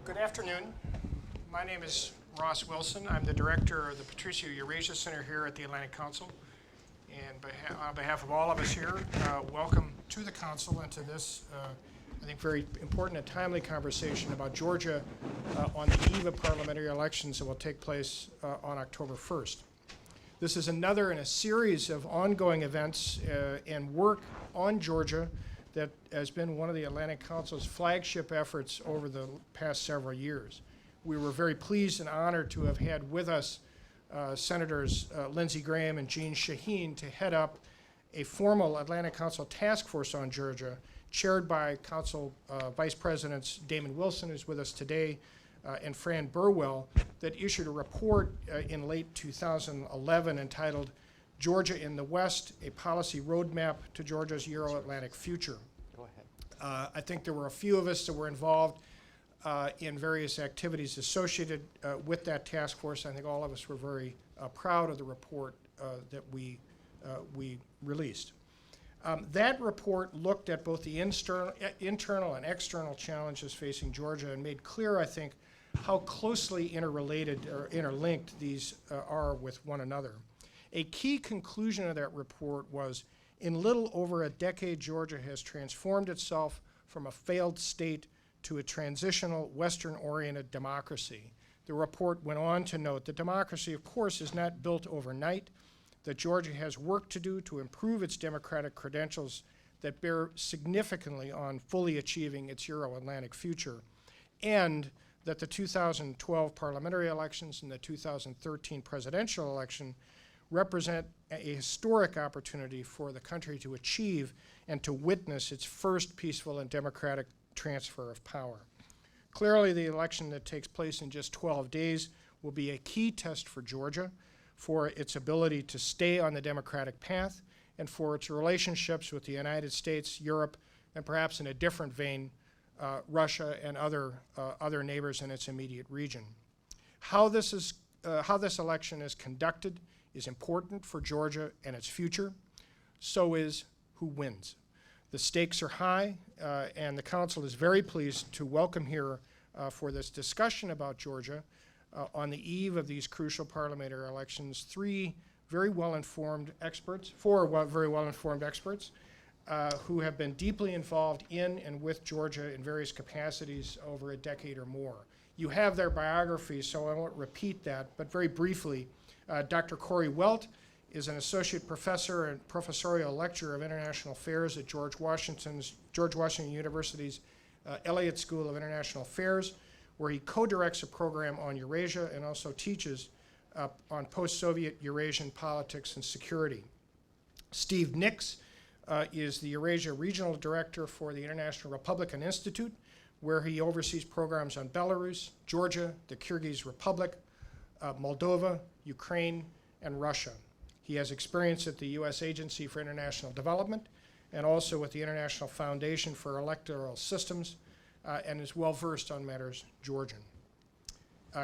Good afternoon. My name is Ross Wilson. I'm the director of the Patriciu Eurasia Center here at the Atlantic Council. And on behalf of all of us here, welcome to the Council and to this, I think, very important and timely conversation about Georgia on the eve of parliamentary elections that will take place on October 1st. This is another in a series of ongoing events and work on Georgia that has been one of the Atlantic Council's flagship efforts over the past several years. We were very pleased and honored to have had with us Senators Lindsey Graham and Jeanne Shaheen to head up a formal Atlantic Council task force on Georgia, chaired by Council Vice Presidents Damon Wilson, who's with us today, and Fran Burwell, that issued a report in late 2011 entitled Georgia in the West, a Policy Roadmap to Georgia's Euro-Atlantic Future. Go ahead. I think there were a few of us that were involved in various activities associated with that task force. I think all of us were very proud of the report that we released. That report looked at both the internal and external challenges facing Georgia and made clear, I think, how closely interrelated or interlinked these are with one another. A key conclusion of that report was, in little over a decade, Georgia has transformed itself from a failed state to a transitional Western-oriented democracy. The report went on to note that democracy, of course, is not built overnight, that Georgia has work to do to improve its democratic credentials that bear significantly on fully achieving its Euro-Atlantic future, and that the 2012 parliamentary elections and the 2013 presidential election represent a historic opportunity for the country to achieve and to witness its first peaceful and democratic transfer of power. Clearly, the election that takes place in just 12 days will be a key test for Georgia, for its ability to stay on the democratic path, and for its relationships with the United States, Europe, and perhaps in a different vein, Russia and other neighbors in its immediate region. How this election is conducted is important for Georgia and its future. So is who wins. The stakes are high, and the Council is very pleased to welcome here for this discussion about Georgia on the eve of these crucial parliamentary elections, four very well-informed experts who have been deeply involved in and with Georgia in various capacities over a decade or more. You have their biographies, so I won't repeat that, but very briefly, Dr. Cory Welt is an associate professor and professorial lecturer of international affairs at George Washington University's Elliott School of International Affairs, where he co-directs a program on Eurasia and also teaches on post-Soviet Eurasian politics and security. Stephen Nix is the Eurasia Regional Director for the International Republican Institute, where he oversees programs on Belarus, Georgia, the Kyrgyz Republic, Moldova, Ukraine, and Russia. He has experience at the U.S. Agency for International Development and also with the International Foundation for Electoral Systems, and is well-versed on matters Georgian.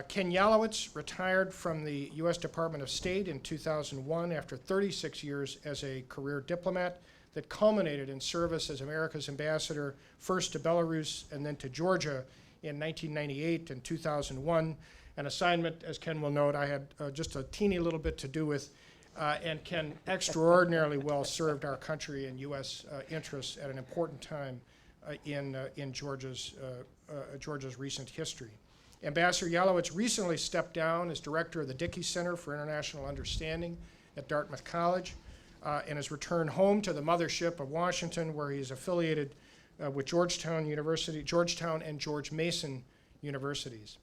Ken Yalowitz retired from the U.S. Department of State in 2001 after 36 years as a career diplomat that culminated in service as America's ambassador first to Belarus and then to Georgia in 1998 and 2001, an assignment, as Ken will note, I had just a teeny little bit to do with, and Ken extraordinarily well served our country and U.S. interests at an important time in Georgia's recent history. Ambassador Yalowitz recently stepped down as director of the Dickey Center for International Understanding at Dartmouth College and has returned home to the mothership of Washington, where he is affiliated with Georgetown and George Mason universities.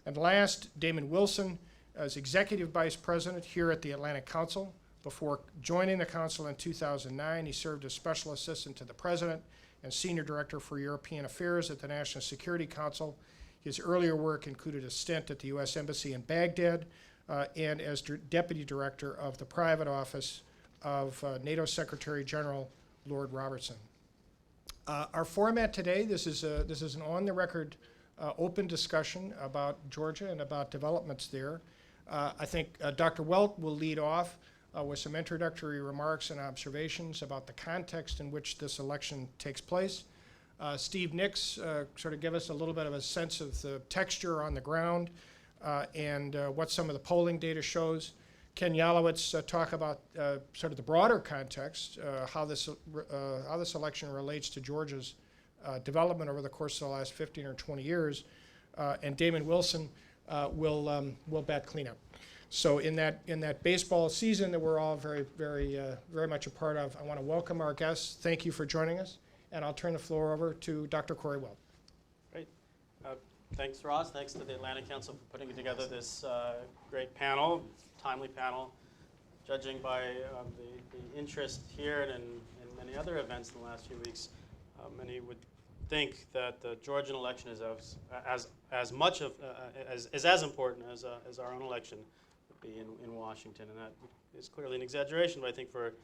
And last, Damon Wilson as executive vice president here at the Atlantic Council. Before joining the Council in 2009, he served as special assistant to the president and senior director for European Affairs at the National Security Council. His earlier work included a stint at the U.S. Embassy in Baghdad and as deputy director of the private office of NATO Secretary General Lord Robertson. Our format today, this is an on-the-record open discussion about Georgia and about developments there. I think Dr. Welt will lead off with some introductory remarks and observations about the context in which this election takes place. Steve Nix sort of give us a little bit of a sense of the texture on the ground and what some of the polling data shows. Ken Yalowitz talk about sort of the broader context, how this election relates to Georgia's development over the course of the last 15 or 20 years. And Damon Wilson will bat cleanup. So in that baseball season that we're all very much a part of, I want to welcome our guests. Thank you for joining us. And I'll turn the floor over to Dr. Cory Welt. Great. Thanks, Ross. Thanks to the Atlantic Council for putting together this great panel, timely panel. Judging by the interest here and in many other events in the last few weeks, many would think that the Georgian election is as important as our own election would be in Washington, and that is clearly an exaggeration. But I think for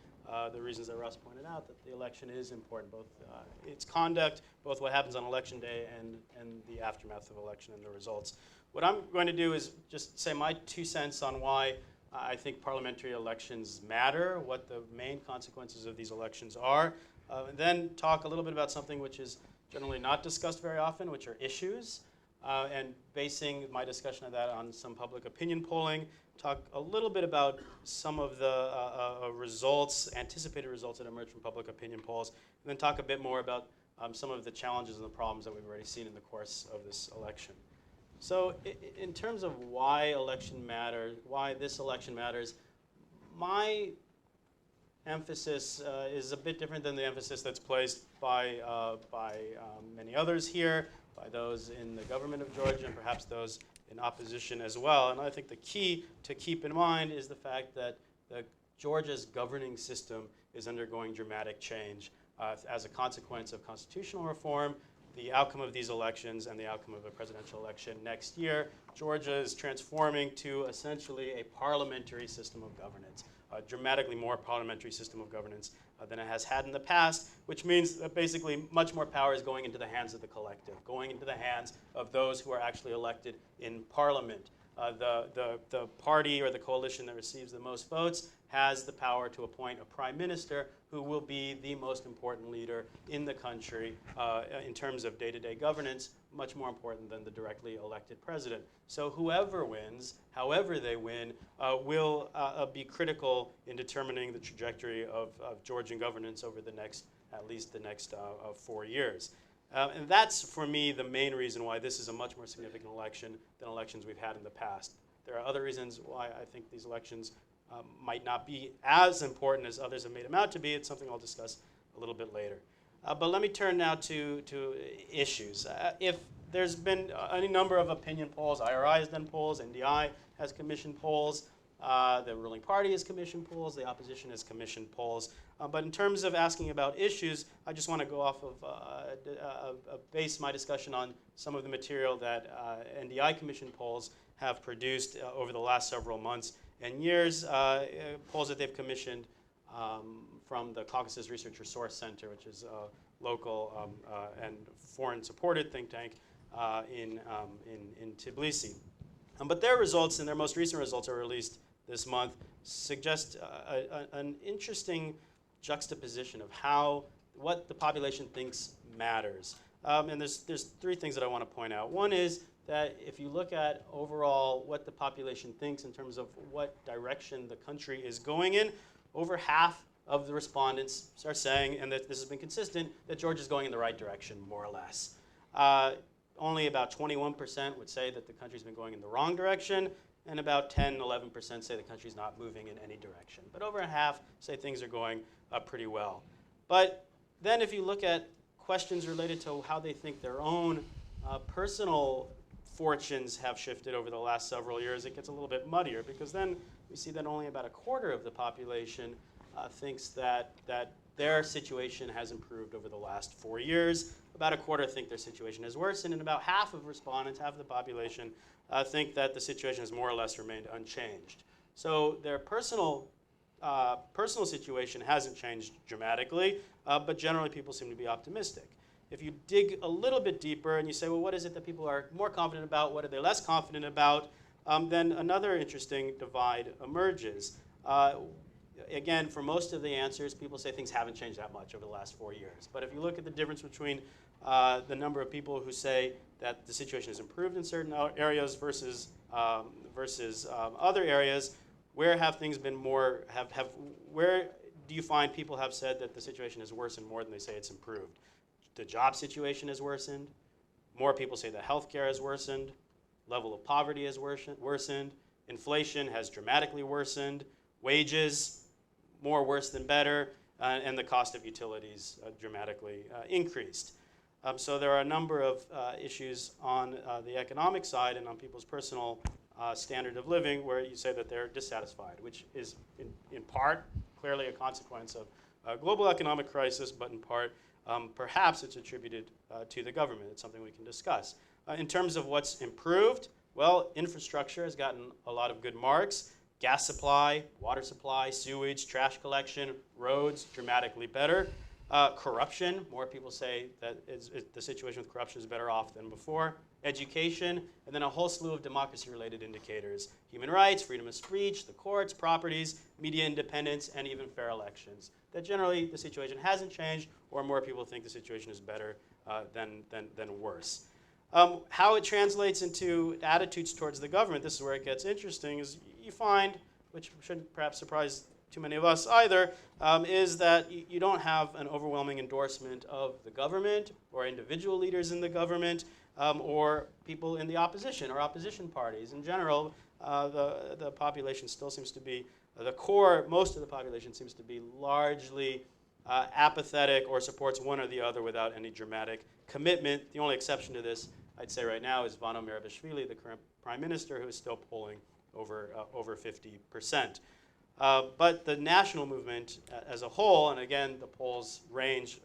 the reasons that Russ pointed out, that the election is important, both its conduct, both what happens on election day and the aftermath of election and the results. What I'm going to do is just say my 2 cents on why I think parliamentary elections matter, what the main consequences of these elections are, and then talk a little bit about something which is generally not discussed very often, which are issues, and basing my discussion of that on some public opinion polling. Talk a little bit about some of the results, anticipated results that emerge from public opinion polls, and then talk a bit more about some of the challenges and the problems that we've already seen in the course of this election. So in terms of why this election matters, my emphasis is a bit different than the emphasis that's placed by many others here, by those in the government of Georgia, and perhaps those in opposition as well. And I think the key to keep in mind is the fact that Georgia's governing system is undergoing dramatic change as a consequence of constitutional reform, the outcome of these elections, and the outcome of a presidential election next year. Georgia is transforming to essentially a parliamentary system of governance, a dramatically more parliamentary system of governance than it has had in the past, which means that basically much more power is going into the hands of the collective, going into the hands of those who are actually elected in parliament. The party or the coalition that receives the most votes has the power to appoint a prime minister who will be the most important leader in the country in terms of day-to-day governance, much more important than the directly elected president. So whoever wins, however they win, will be critical in determining the trajectory of Georgian governance over at least the next 4 years. And that's, for me, the main reason why this is a much more significant election than elections we've had in the past. There are other reasons why I think these elections might not be as important as others have made them out to be. It's something I'll discuss a little bit later. But let me turn now to issues. If there's been any number of opinion polls, IRI has done polls, NDI has commissioned polls, the ruling party has commissioned polls, the opposition has commissioned polls. But in terms of asking about issues, I just want to go off of base my discussion on some of the material that NDI commission polls have produced over the last several months and years, polls that they've commissioned from the Caucasus Research Resource Center, which is a local and foreign-supported think tank in Tbilisi. But their results, and their most recent results are released this month, suggest an interesting juxtaposition of what the population thinks matters. And there's 3 things that I want to point out. One is that if you look at overall what the population thinks in terms of what direction the country is going in, over half of the respondents are saying, and that this has been consistent, that Georgia is going in the right direction, more or less. Only about 21% would say that the country's been going in the wrong direction, and about 10, 11% say the country's not moving in any direction. But over half say things are going pretty well. But then if you look at questions related to how they think their own personal fortunes have shifted over the last several years, it gets a little bit muddier, because then we see that only about a quarter of the population thinks that their situation has improved over the last 4 years. About a quarter think their situation has worsened, and about half of respondents, half of the population, think that the situation has more or less remained unchanged. So their personal situation hasn't changed dramatically, but generally people seem to be optimistic. If you dig a little bit deeper and you say, well, what is it that people are more confident about? What are they less confident about? Then another interesting divide emerges. Again, for most of the answers, people say things haven't changed that much over the last 4 years. But if you look at the difference between the number of people who say that the situation has improved in certain areas versus other areas. Where have things been more, where do you find people have said that the situation has worsened more than they say it's improved? The job situation has worsened. More people say that healthcare has worsened. Level of poverty has worsened. Inflation has dramatically worsened. Wages, more worse than better. And the cost of utilities dramatically increased. So there are a number of issues on the economic side and on people's personal standard of living where you say that they're dissatisfied, which is in part clearly a consequence of a global economic crisis, but in part perhaps it's attributed to the government. It's something we can discuss. In terms of what's improved, well, infrastructure has gotten a lot of good marks. Gas supply, water supply, sewage, trash collection, roads, dramatically better. Corruption, more people say that the situation with corruption is better off than before. Education, and then a whole slew of democracy-related indicators. Human rights, freedom of speech, the courts, properties, media independence, and even fair elections. That generally the situation hasn't changed, or more people think the situation is better than worse. How it translates into attitudes towards the government, this is where it gets interesting, is you find, which shouldn't perhaps surprise too many of us either, is that you don't have an overwhelming endorsement of the government or individual leaders in the government or people in the opposition or opposition parties. In general, the population still seems to be, most of the population seems to be largely apathetic or supports one or the other without any dramatic commitment. The only exception to this, I'd say right now, is Vano Merabishvili, the current prime minister, who is still polling over 50%. But the national movement as a whole, and again, the polls range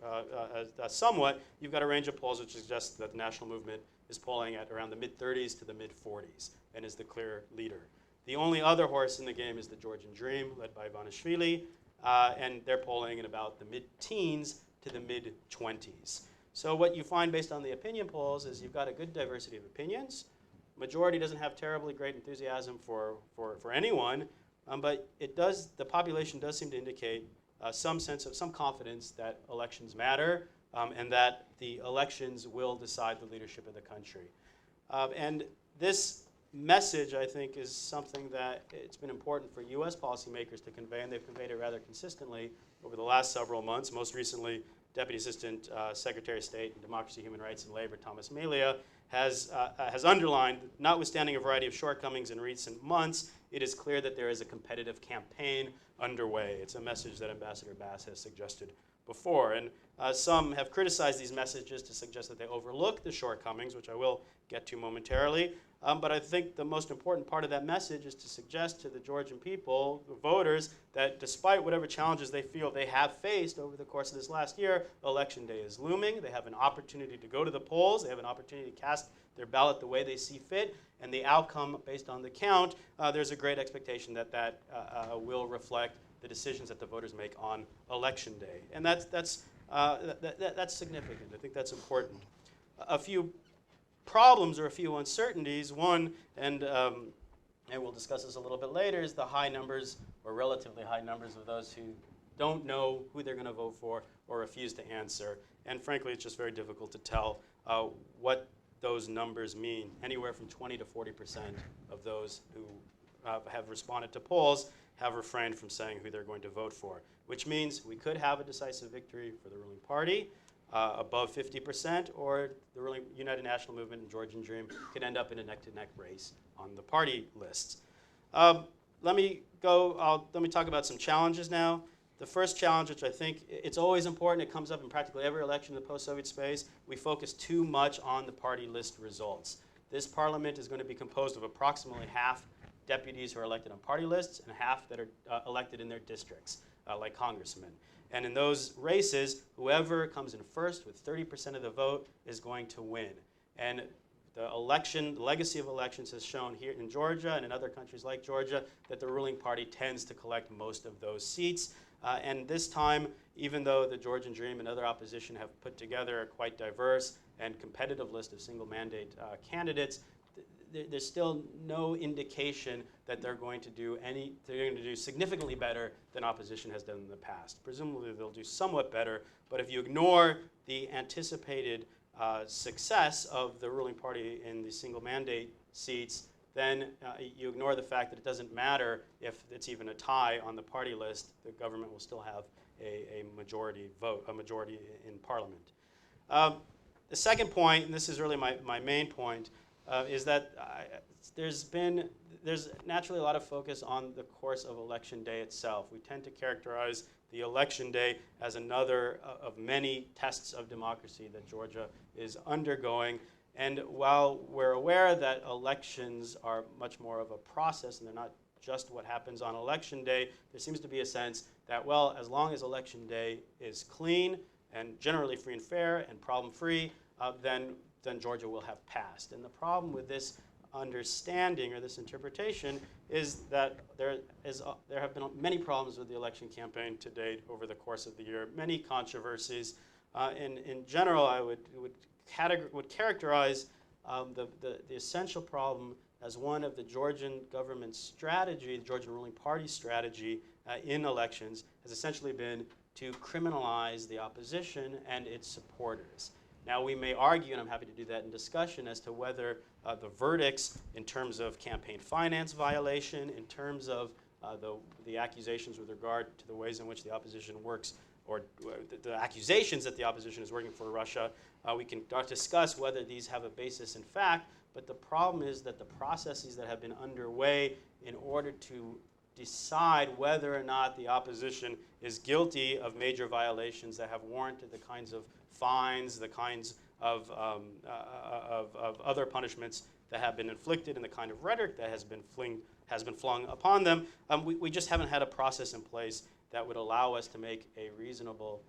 somewhat. You've got a range of polls which suggests that the national movement is polling at around the mid-30s to the mid-40s and is the clear leader. The only other horse in the game is the Georgian Dream, led by Ivanishvili, and they're polling in about the mid-teens to the mid-20s. So what you find based on the opinion polls is you've got a good diversity of opinions. Majority doesn't have terribly great enthusiasm for anyone. But the population does seem to indicate some sense of some confidence that elections matter and that the elections will decide the leadership of the country. And this message, I think, is something that it's been important for US policymakers to convey, and they've conveyed it rather consistently over the last several months. Most recently, Deputy Assistant Secretary of State in Democracy, Human Rights, and Labor, Thomas Melia, has underlined, notwithstanding a variety of shortcomings in recent months, it is clear that there is a competitive campaign underway. It's a message that Ambassador Bass has suggested before. And some have criticized these messages to suggest that they overlook the shortcomings, which I will get to momentarily. But I think the most important part of that message is to suggest to the Georgian people, the voters, that despite whatever challenges they feel they have faced over the course of this last year, Election Day is looming. They have an opportunity to go to the polls. They have an opportunity to cast their ballot the way they see fit. And the outcome, based on the count, there's a great expectation that that will reflect the decisions that the voters make on Election Day. And that's significant. I think that's important. A few problems or a few uncertainties. One, and we'll discuss this a little bit later, is the high numbers or relatively high numbers of those who don't know who they're going to vote for or refuse to answer. And frankly, it's just very difficult to tell what those numbers mean. Anywhere from 20 to 40% of those who have responded to polls have refrained from saying who they're going to vote for, which means we could have a decisive victory for the ruling party, above 50%, or the ruling United National Movement and Georgian Dream could end up in a neck-to-neck race on the party lists. Let me talk about some challenges now. The first challenge, which I think it's always important, it comes up in practically every election in the post-Soviet space, we focus too much on the party list results. This parliament is going to be composed of approximately half deputies who are elected on party lists and half that are elected in their districts, like congressmen. And in those races, whoever comes in first with 30% of the vote is going to win. And the legacy of elections has shown here in Georgia and in other countries like Georgia that the ruling party tends to collect most of those seats. And this time, even though the Georgian Dream and other opposition have put together a quite diverse and competitive list of single mandate candidates, there's still no indication that they're going to do significantly better than opposition has done in the past. Presumably they'll do somewhat better, but if you ignore the anticipated success of the ruling party in the single mandate seats, then you ignore the fact that it doesn't matter if it's even a tie on the party list. The government will still have a majority vote, a majority in Parliament. The second point, and this is really my main point, is that there's naturally a lot of focus on the course of election day itself. We tend to characterize the election day as another of many tests of democracy that Georgia is undergoing. And while we're aware that elections are much more of a process and they're not just what happens on election day, there seems to be a sense that, well, as long as election day is clean and generally free and fair and problem-free, then Georgia will have passed. And the problem with this understanding or this interpretation is that there have been many problems with the election campaign to date over the course of the year, many controversies. In general, I would characterize the essential problem as one of the Georgian government's strategy, the Georgian ruling party strategy in elections has essentially been to criminalize the opposition and its supporters. Now, we may argue, and I'm happy to do that in discussion, as to whether the verdicts in terms of campaign finance violation, in terms of the accusations with regard to the ways in which the opposition works, or the accusations that the opposition is working for Russia, we can discuss whether these have a basis in fact, but the problem is that the processes that have been underway in order to decide whether or not the opposition is guilty of major violations that have warranted the kinds of fines, the kinds of other punishments that have been inflicted, and the kind of rhetoric that has been flung upon them. We just haven't had a process in place that would allow us to make a reasonable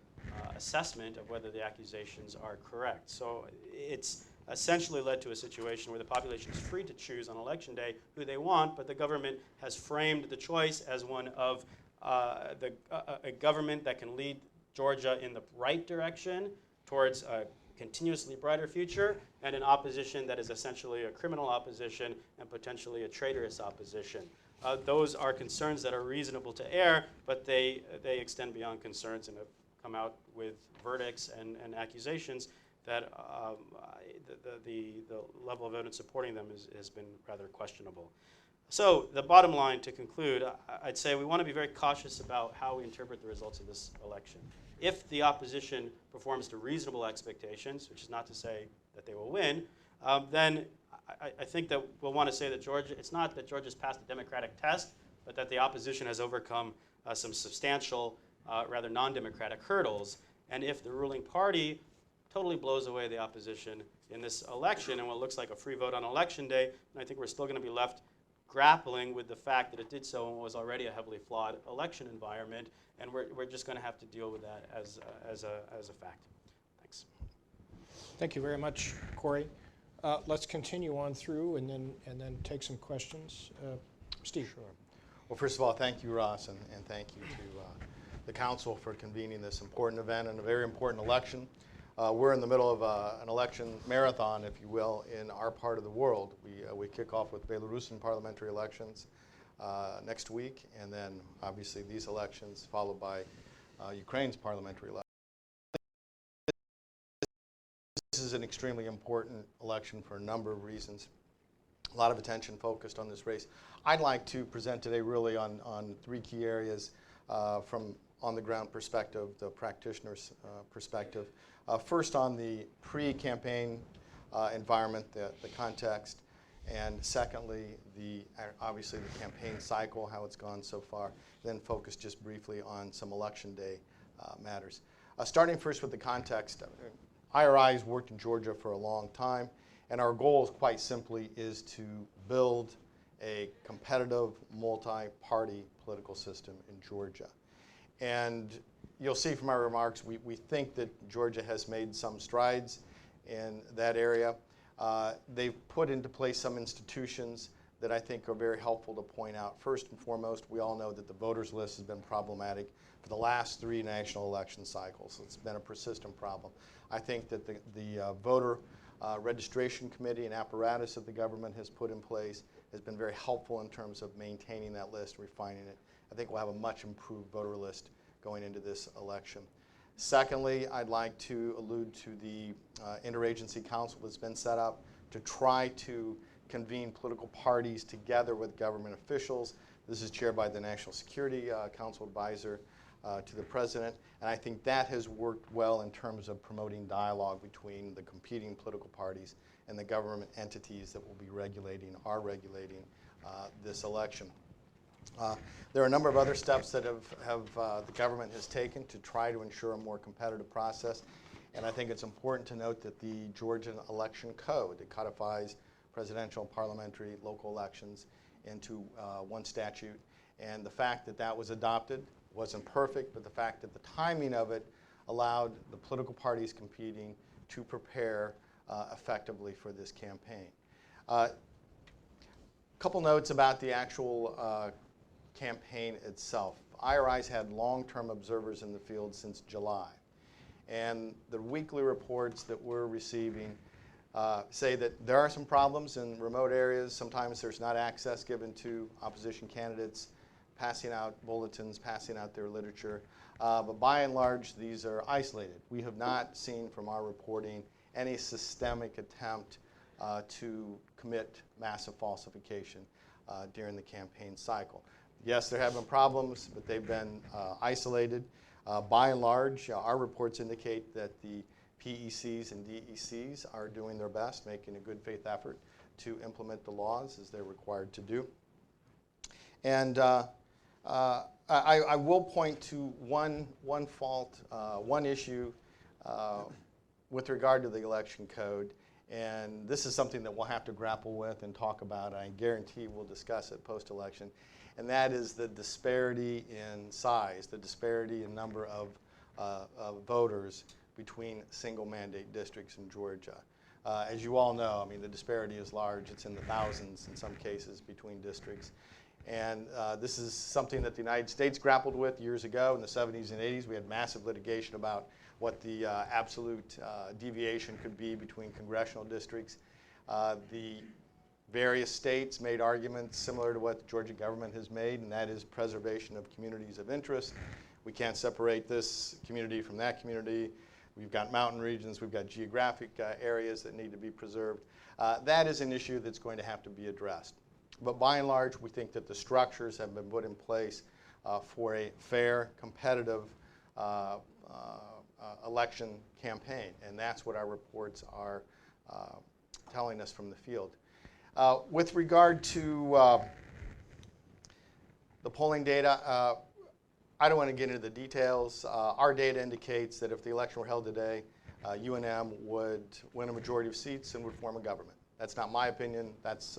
assessment of whether the accusations are correct. So it's essentially led to a situation where the population is free to choose on election day who they want, but the government has framed the choice as one of a government that can lead Georgia in the right direction towards a continuously brighter future, and an opposition that is essentially a criminal opposition and potentially a traitorous opposition. Those are concerns that are reasonable to air, but they extend beyond concerns and have come out with verdicts and accusations that the level of evidence supporting them has been rather questionable. So the bottom line, to conclude, I'd say we want to be very cautious about how we interpret the results of this election. If the opposition performs to reasonable expectations, which is not to say that they will win, then I think that we'll want to say that it's not that Georgia's passed the democratic test, but that the opposition has overcome some substantial, rather non-democratic hurdles. And if the ruling party totally blows away the opposition in this election and what looks like a free vote on election day, then I think we're still going to be left grappling with the fact that it did so in what was already a heavily flawed election environment, and we're just going to have to deal with that as a fact. Thanks. Thank you very much, Cory. Let's continue on through and then take some questions. Steve. Sure. Well, first of all, thank you, Ross, and thank you to the Council for convening this important event and a very important election. We're in the middle of an election marathon, if you will, in our part of the world. We kick off with Belarusian parliamentary elections next week, and then obviously these elections followed by Ukraine's parliamentary elections. This is an extremely important election for a number of reasons. A lot of attention focused on this race. I'd like to present today really on three key areas from on-the-ground perspective, the practitioner's perspective. First, on the pre-campaign environment, the context, and secondly, obviously the campaign cycle, how it's gone so far, then focus just briefly on some election day matters. Starting first with the context, IRI has worked in Georgia for a long time, and our goal, quite simply, is to build a competitive, multi-party political system in Georgia. And you'll see from our remarks, we think that Georgia has made some strides in that area. They've put into place some institutions that I think are very helpful to point out. First and foremost, we all know that the voters list has been problematic for the last 3 national election cycles. It's been a persistent problem. I think that the voter registration committee and apparatus that the government has put in place has been very helpful in terms of maintaining that list, refining it. I think we'll have a much improved voter list going into this election. Secondly, I'd like to allude to the interagency council that's been set up to try to convene political parties together with government officials. This is chaired by the National Security Council advisor to the president, and I think that has worked well in terms of promoting dialogue between the competing political parties and the government entities that will be regulating this election. There are a number of other steps that the government has taken to try to ensure a more competitive process, and I think it's important to note that the Georgian election code that codifies presidential, parliamentary, local elections into one statute, and the fact that that was adopted wasn't perfect, but the fact that the timing of it allowed the political parties competing to prepare effectively for this campaign. Couple notes about the actual campaign itself. IRI's had long-term observers in the field since July, and the weekly reports that we're receiving say that there are some problems in remote areas. Sometimes there's not access given to opposition candidates, passing out bulletins, passing out their literature. But by and large, these are isolated. We have not seen from our reporting any systemic attempt to commit massive falsification during the campaign cycle. Yes, there have been problems, but they've been isolated. By and large, our reports indicate that the PECs and DECs are doing their best, making a good faith effort to implement the laws as they're required to do. And I will point to one fault, one issue with regard to the election code, and this is something that we'll have to grapple with and talk about. I guarantee we'll discuss it post-election, and that is the disparity in size, the disparity in number of voters between single mandate districts in Georgia. As you all know, I mean, the disparity is large. It's in the thousands in some cases between districts. And this is something that the United States grappled with years ago in the 70s and 80s. We had massive litigation about what the absolute deviation could be between congressional districts. The various states made arguments similar to what the Georgia government has made, and that is preservation of communities of interest. We can't separate this community from that community. We've got mountain regions, we've got geographic areas that need to be preserved. That is an issue that's going to have to be addressed. But by and large, we think that the structures have been put in place for a fair, competitive election campaign, and that's what our reports are telling us from the field. With regard to the polling data, I don't want to get into the details. Our data indicates that if the election were held today, UNM would win a majority of seats and would form a government. That's not my opinion. That's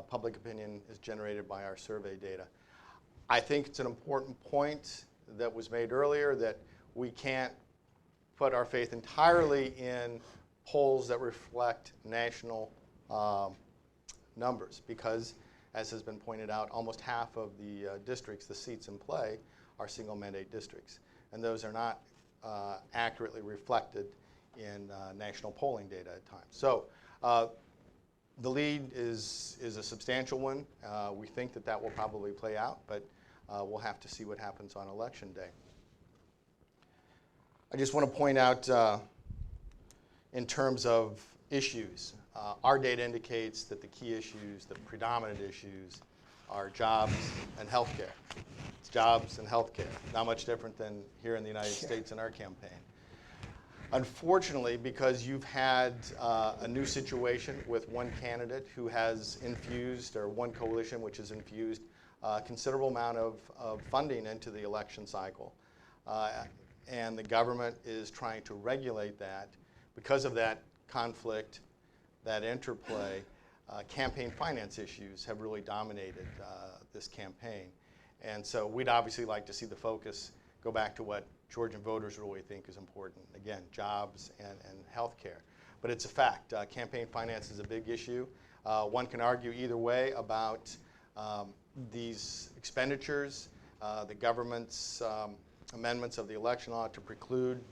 public opinion is generated by our survey data. I think it's an important point that was made earlier that we can't put our faith entirely in polls that reflect national numbers because, as has been pointed out, almost half of the districts, the seats in play, are single mandate districts. And those are not accurately reflected in national polling data at times. So the lead is a substantial one. We think that that will probably play out, but we'll have to see what happens on election day. I just want to point out in terms of issues, our data indicates that the key issues, the predominant issues, are jobs and healthcare. It's jobs and healthcare, not much different than here in the United States in our campaign. Unfortunately, because you've had a new situation with one candidate who has infused, or one coalition which has infused a considerable amount of funding into the election cycle, and the government is trying to regulate that. Because of that conflict, that interplay, campaign finance issues have really dominated this campaign. And so we'd obviously like to see the focus go back to what Georgian voters really think is important. Again, jobs and health care. But it's a fact. Campaign finance is a big issue. One can argue either way about these expenditures, the government's amendments of the election law to preclude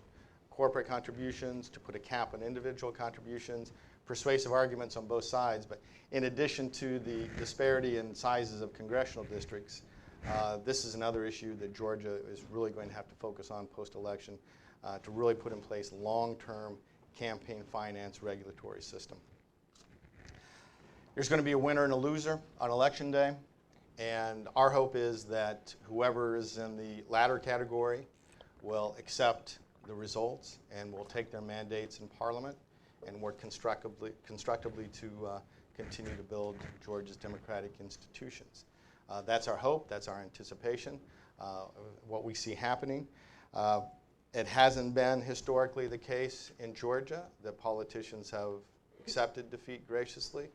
corporate contributions, to put a cap on individual contributions, persuasive arguments on both sides. But in addition to the disparity in sizes of congressional districts, this is another issue that Georgia is really going to have to focus on post-election. to really put in place long-term campaign finance regulatory system. There's going to be a winner and a loser on Election Day, and our hope is that whoever is in the latter category will accept the results and will take their mandates in Parliament and work constructively to continue to build Georgia's democratic institutions. That's our hope, that's our anticipation, what we see happening. It hasn't been historically the case in Georgia that politicians have accepted defeat graciously,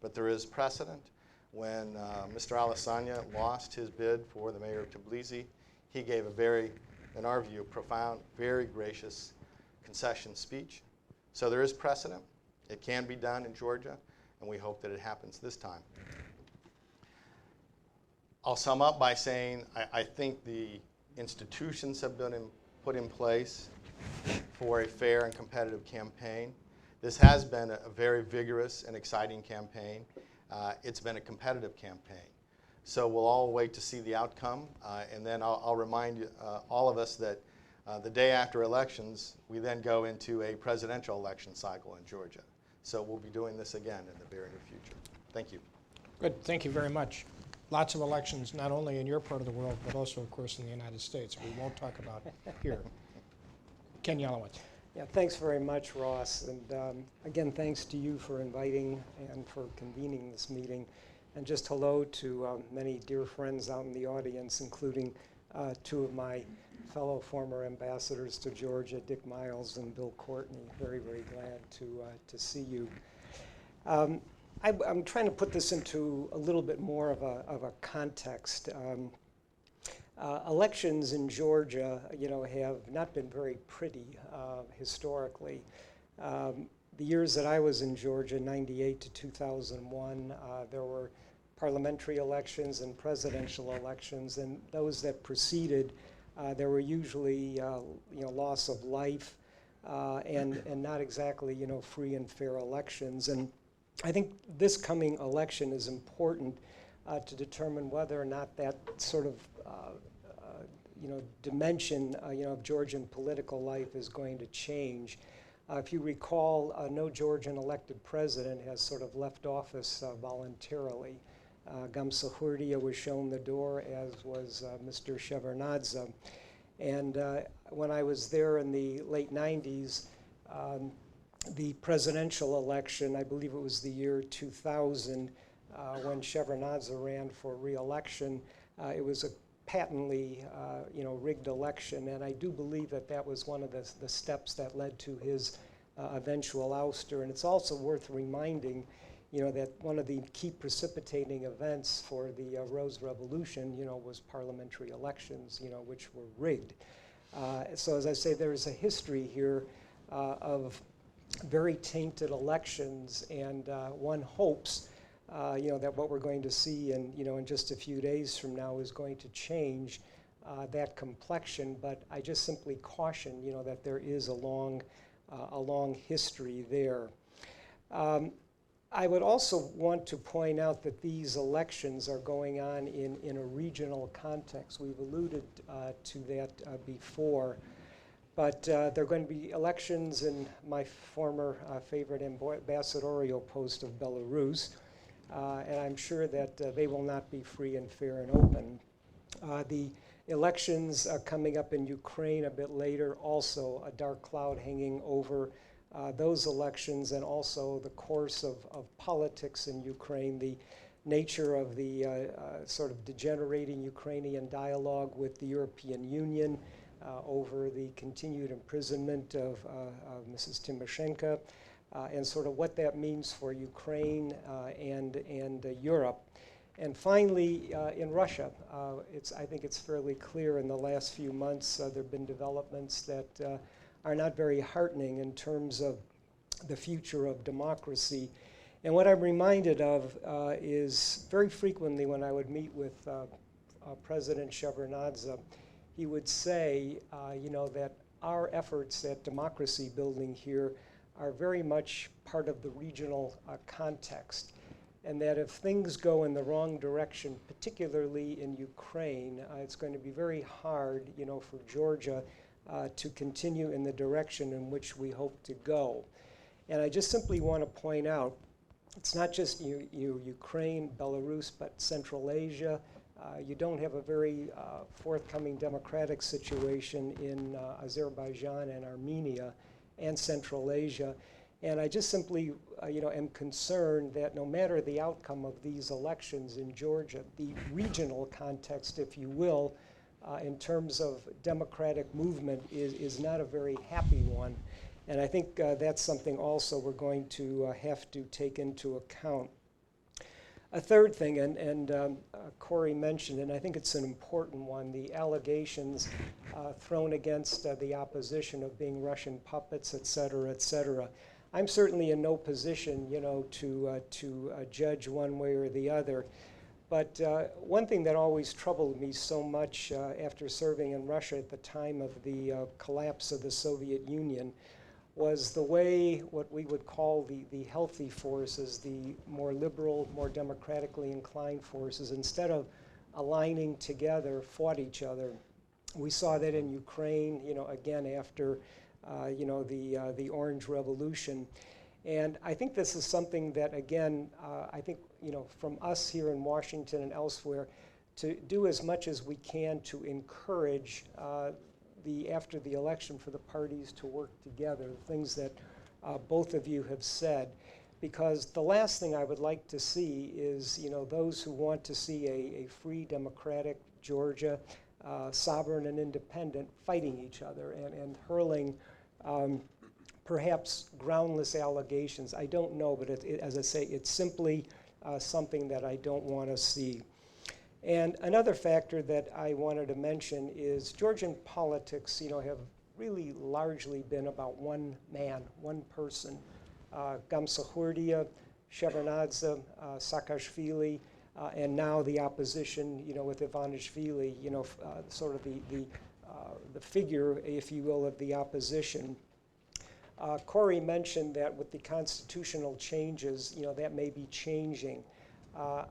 but there is precedent. When Mr. Alasanya lost his bid for the mayor of Tbilisi, he gave a very, in our view, profound, very gracious concession speech. So there is precedent. It can be done in Georgia, and we hope that it happens this time. I'll sum up by saying I think the institutions have been put in place for a fair and competitive campaign. This has been a very vigorous and exciting campaign. It's been a competitive campaign. So we'll all wait to see the outcome, and then I'll remind you, all of us that the day after elections, we then go into a presidential election cycle in Georgia. So we'll be doing this again in the very near future. Thank you. Good, thank you very much. Lots of elections, not only in your part of the world, but also, of course, in the United States. We won't talk about here. Ken Yalowitz. Yeah, thanks very much, Ross. And again, thanks to you for inviting and for convening this meeting. And just hello to many dear friends out in the audience, including two of my fellow former ambassadors to Georgia, Dick Miles and Bill Courtney. Very, very glad to see you. I'm trying to put this into a little bit more of a context. Elections in Georgia, have not been very pretty historically. The years that I was in Georgia, 98 to 2001, there were parliamentary elections and presidential elections, and those that preceded, there were usually, loss of life and not exactly, free and fair elections. And I think this coming election is important to determine whether or not that sort of dimension of Georgian political life is going to change. If you recall, no Georgian elected president has sort of left office voluntarily. Gamsa Hurdia was shown the door, as was Mr. Shevardnadze. And when I was there in the late 90s, the presidential election, I believe it was the year 2000, when Shevardnadze ran for re-election, it was a patently rigged election, and I do believe that that was one of the steps that led to his eventual ouster. And it's also worth reminding that one of the key precipitating events for the Rose Revolution was parliamentary elections which were rigged. So as I say, there is a history here of very tainted elections, and one hopes that what we're going to see in just a few days from now is going to change that complexion. But I just simply caution that there is a long history there. I would also want to point out that these elections are going on in a regional context. We've alluded to that before. But there are going to be elections in my former favorite ambassadorial post of Belarus. And I'm sure that they will not be free and fair and open. The elections coming up in Ukraine a bit later, also a dark cloud hanging over those elections, and also the course of politics in Ukraine, the nature of the sort of degenerating Ukrainian dialogue with the European Union over the continued imprisonment of Mrs. Tymoshenko, and sort of what that means for Ukraine and Europe. And finally, in Russia, I think it's fairly clear in the last few months there have been developments that are not very heartening in terms of the future of democracy. And what I'm reminded of is very frequently when I would meet with President Shevardnadze, he would say, that our efforts at democracy building here are very much part of the regional context, and that if things go in the wrong direction, particularly in Ukraine, it's going to be very hard, for Georgia to continue in the direction in which we hope to go. And I just simply want to point out, it's not just Ukraine, Belarus, but Central Asia. You don't have a very forthcoming democratic situation in Azerbaijan and Armenia and Central Asia. And I just simply am concerned that no matter the outcome of these elections in Georgia, the regional context, if you will, in terms of democratic movement is not a very happy one. And I think that's something also we're going to have to take into account. A third thing, and Cory mentioned, and I think it's an important one, the allegations thrown against the opposition of being Russian puppets, et cetera, et cetera. I'm certainly in no position, to judge one way or the other. But one thing that always troubled me so much after serving in Russia at the time of the collapse of the Soviet Union was the way what we would call the healthy forces, the more liberal, more democratically inclined forces, instead of aligning together, fought each other. We saw that in Ukraine, again after the Orange Revolution. And I think this is something that, again, I think, from us here in Washington and elsewhere, to do as much as we can to encourage after the election for the parties to work together, the things that both of you have said. Because the last thing I would like to see is, those who want to see a free, democratic Georgia, sovereign and independent, fighting each other and hurling perhaps groundless allegations. I don't know, but as I say, it's simply something that I don't want to see. And another factor that I wanted to mention is Georgian politics, have really largely been about one man, one person. Gamsahurdia, Shevardnadze, Saakashvili, and now the opposition, with Ivanishvili, sort of the figure, if you will, of the opposition. Cory mentioned that with the constitutional changes, that may be changing.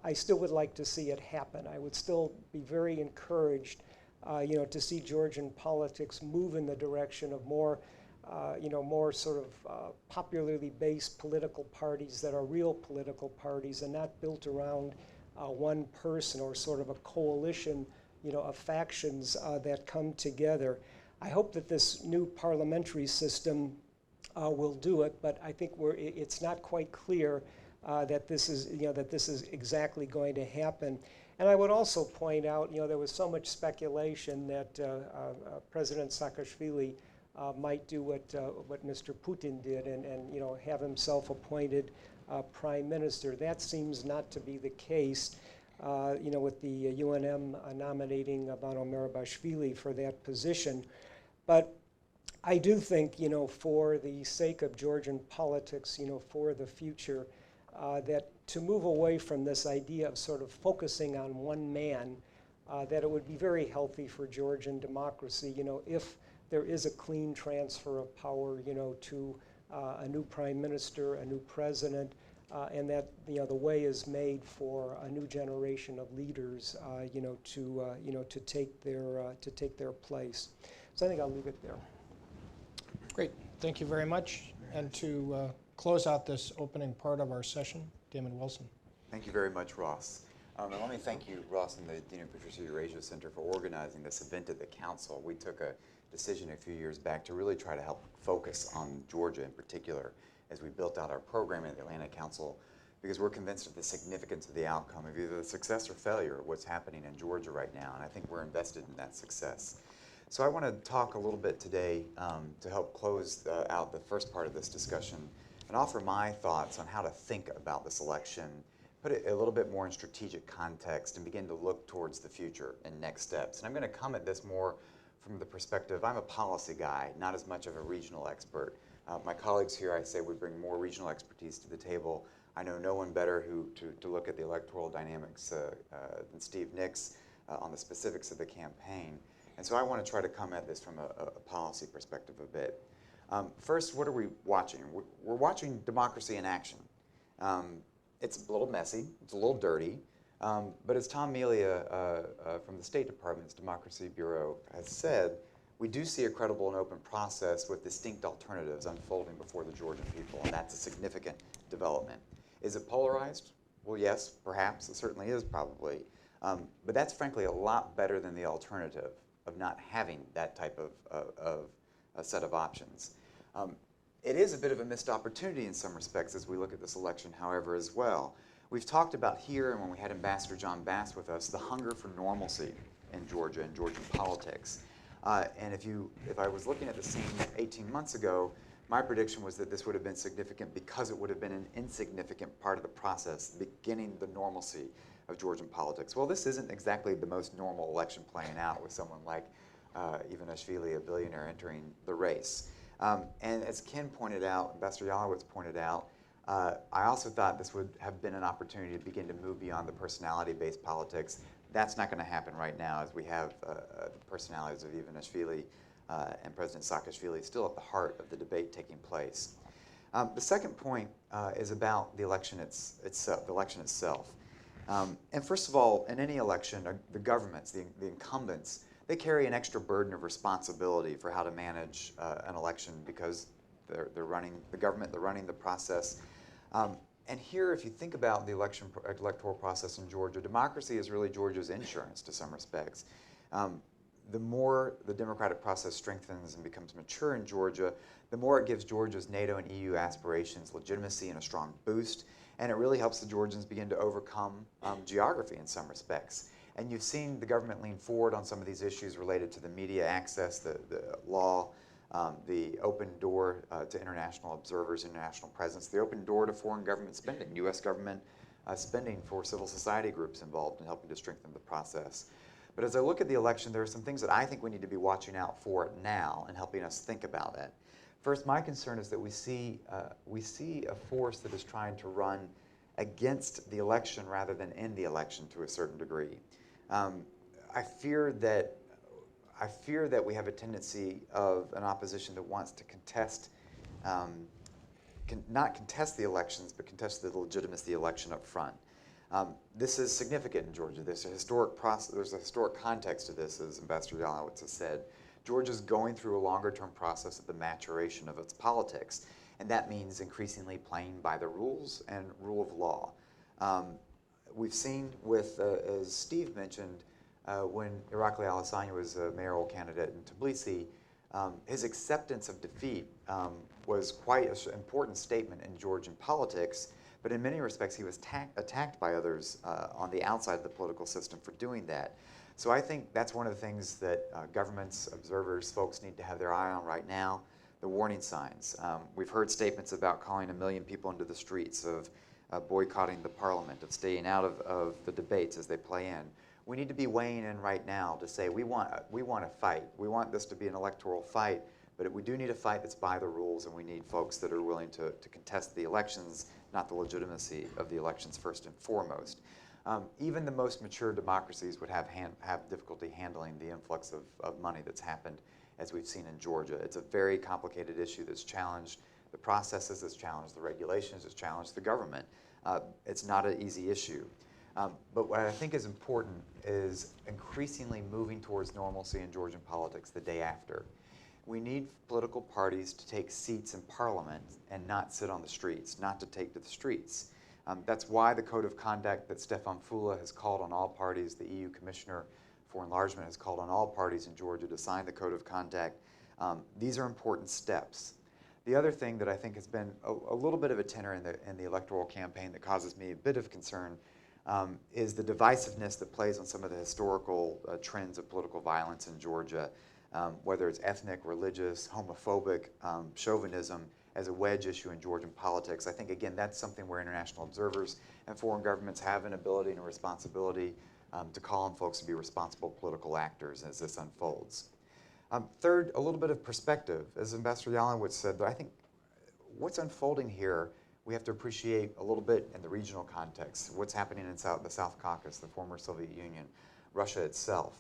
I still would like to see it happen. I would still be very encouraged, to see Georgian politics move in the direction of more, more sort of popularly based political parties that are real political parties and not built around one person or sort of a coalition, of factions that come together. I hope that this new parliamentary system will do it, but I think it's not quite clear that this is exactly going to happen. And I would also point out, there was so much speculation that President Saakashvili might do what Mr. Putin did and have himself appointed prime minister. That seems not to be the case, with the UNM nominating Bano Merabashvili for that position. But I do think, for the sake of Georgian politics, for the future, that to move away from this idea of sort of focusing on one man, that it would be very healthy for Georgian democracy, if there is a clean transfer of power, to a new prime minister, a new president, and that the way is made for a new generation of leaders, to take their place. So I think I'll leave it there. Great, thank you very much. And to close out this opening part of our session, Damon Wilson. Thank you very much, Ross. And let me thank you, Ross, and the Dinu Patriciu Eurasia Center for organizing this event at the Council. We took a decision a few years back to really try to help focus on Georgia in particular as we built out our program at the Atlantic Council, because we're convinced of the significance of the outcome of either the success or failure of what's happening in Georgia right now, and I think we're invested in that success. So I want to talk a little bit today to help close out the first part of this discussion and offer my thoughts on how to think about this election, put it a little bit more in strategic context, and begin to look towards the future and next steps. And I'm going to come at this more from the perspective, I'm a policy guy, not as much of a regional expert. My colleagues here, I say, would bring more regional expertise to the table. I know no one better to look at the electoral dynamics than Steve Nix on the specifics of the campaign. And so I want to try to come at this from a policy perspective a bit. First, what are we watching? We're watching democracy in action. It's a little messy, it's a little dirty, but as Tom Melia from the State Department's Democracy Bureau has said, we do see a credible and open process with distinct alternatives unfolding before the Georgian people, and that's a significant development. Is it polarized? Well, yes, perhaps. It certainly is, probably. But that's frankly a lot better than the alternative of not having that type of a set of options. It is a bit of a missed opportunity in some respects as we look at this election, however, as well. We've talked about here, and when we had Ambassador John Bass with us, the hunger for normalcy in Georgia and Georgian politics. And if I was looking at the scene 18 months ago, my prediction was that this would have been significant because it would have been an insignificant part of the process, beginning the normalcy of Georgian politics. Well, this isn't exactly the most normal election playing out with someone like Ivanishvili, a billionaire, entering the race. And as Ken pointed out, Ambassador Yalowitz pointed out, I also thought this would have been an opportunity to begin to move beyond the personality-based politics. That's not going to happen right now, as we have the personalities of Ivanishvili and President Saakashvili still at the heart of the debate taking place. The second point is about the election itself. And first of all, in any election, the governments, the incumbents, they carry an extra burden of responsibility for how to manage an election because they're running the government, they're running the process. And here, if you think about the electoral process in Georgia, democracy is really Georgia's insurance to some respects. The more the democratic process strengthens and becomes mature in Georgia, the more it gives Georgia's NATO and EU aspirations legitimacy and a strong boost, and it really helps the Georgians begin to overcome geography in some respects. And you've seen the government lean forward on some of these issues related to the media access, the law, the open door to international observers, international presence, the open door to foreign government spending, U.S. government spending for civil society groups involved in helping to strengthen the process. But as I look at the election, there are some things that I think we need to be watching out for now and helping us think about it. First, my concern is that we see a force that is trying to run against the election rather than in the election to a certain degree. I fear that we have a tendency of an opposition that wants to contest, not contest the elections, but contest the legitimacy of the election up front. This is significant in Georgia. There's a historic process. There's a historic context to this, as Ambassador Yalowitz has said. Georgia's going through a longer-term process of the maturation of its politics, and that means increasingly playing by the rules and rule of law. We've seen with, as Steve mentioned, when Irakli Alassane was a mayoral candidate in Tbilisi, his acceptance of defeat was quite an important statement in Georgian politics, but in many respects he was attacked by others on the outside of the political system for doing that. So I think that's one of the things that governments, observers, folks need to have their eye on right now, the warning signs. We've heard statements about calling 1 million people into the streets, of boycotting the parliament, of staying out of the debates as they play in. We need to be weighing in right now to say we want a fight. We want this to be an electoral fight, but we do need a fight that's by the rules, and we need folks that are willing to contest the elections, not the legitimacy of the elections first and foremost. Even the most mature democracies would have difficulty handling the influx of money that's happened, as we've seen in Georgia. It's a very complicated issue that's challenged the processes, that's challenged the regulations, that's challenged the government. It's not an easy issue. But what I think is important is increasingly moving towards normalcy in Georgian politics the day after. We need political parties to take seats in parliament and not sit on the streets, not to take to the streets. That's why the code of conduct that Stefan Fula has called on all parties, the EU Commissioner for Enlargement has called on all parties in Georgia to sign the code of conduct. These are important steps. The other thing that I think has been a little bit of a tenor in the electoral campaign that causes me a bit of concern is the divisiveness that plays on some of the historical trends of political violence in Georgia, whether it's ethnic, religious, homophobic, chauvinism, as a wedge issue in Georgian politics. I think, again, that's something where international observers and foreign governments have an ability and a responsibility to call on folks to be responsible political actors as this unfolds. Third, a little bit of perspective. As Ambassador Yalowitz said, I think what's unfolding here, we have to appreciate a little bit in the regional context, what's happening in the South Caucasus, the former Soviet Union, Russia itself.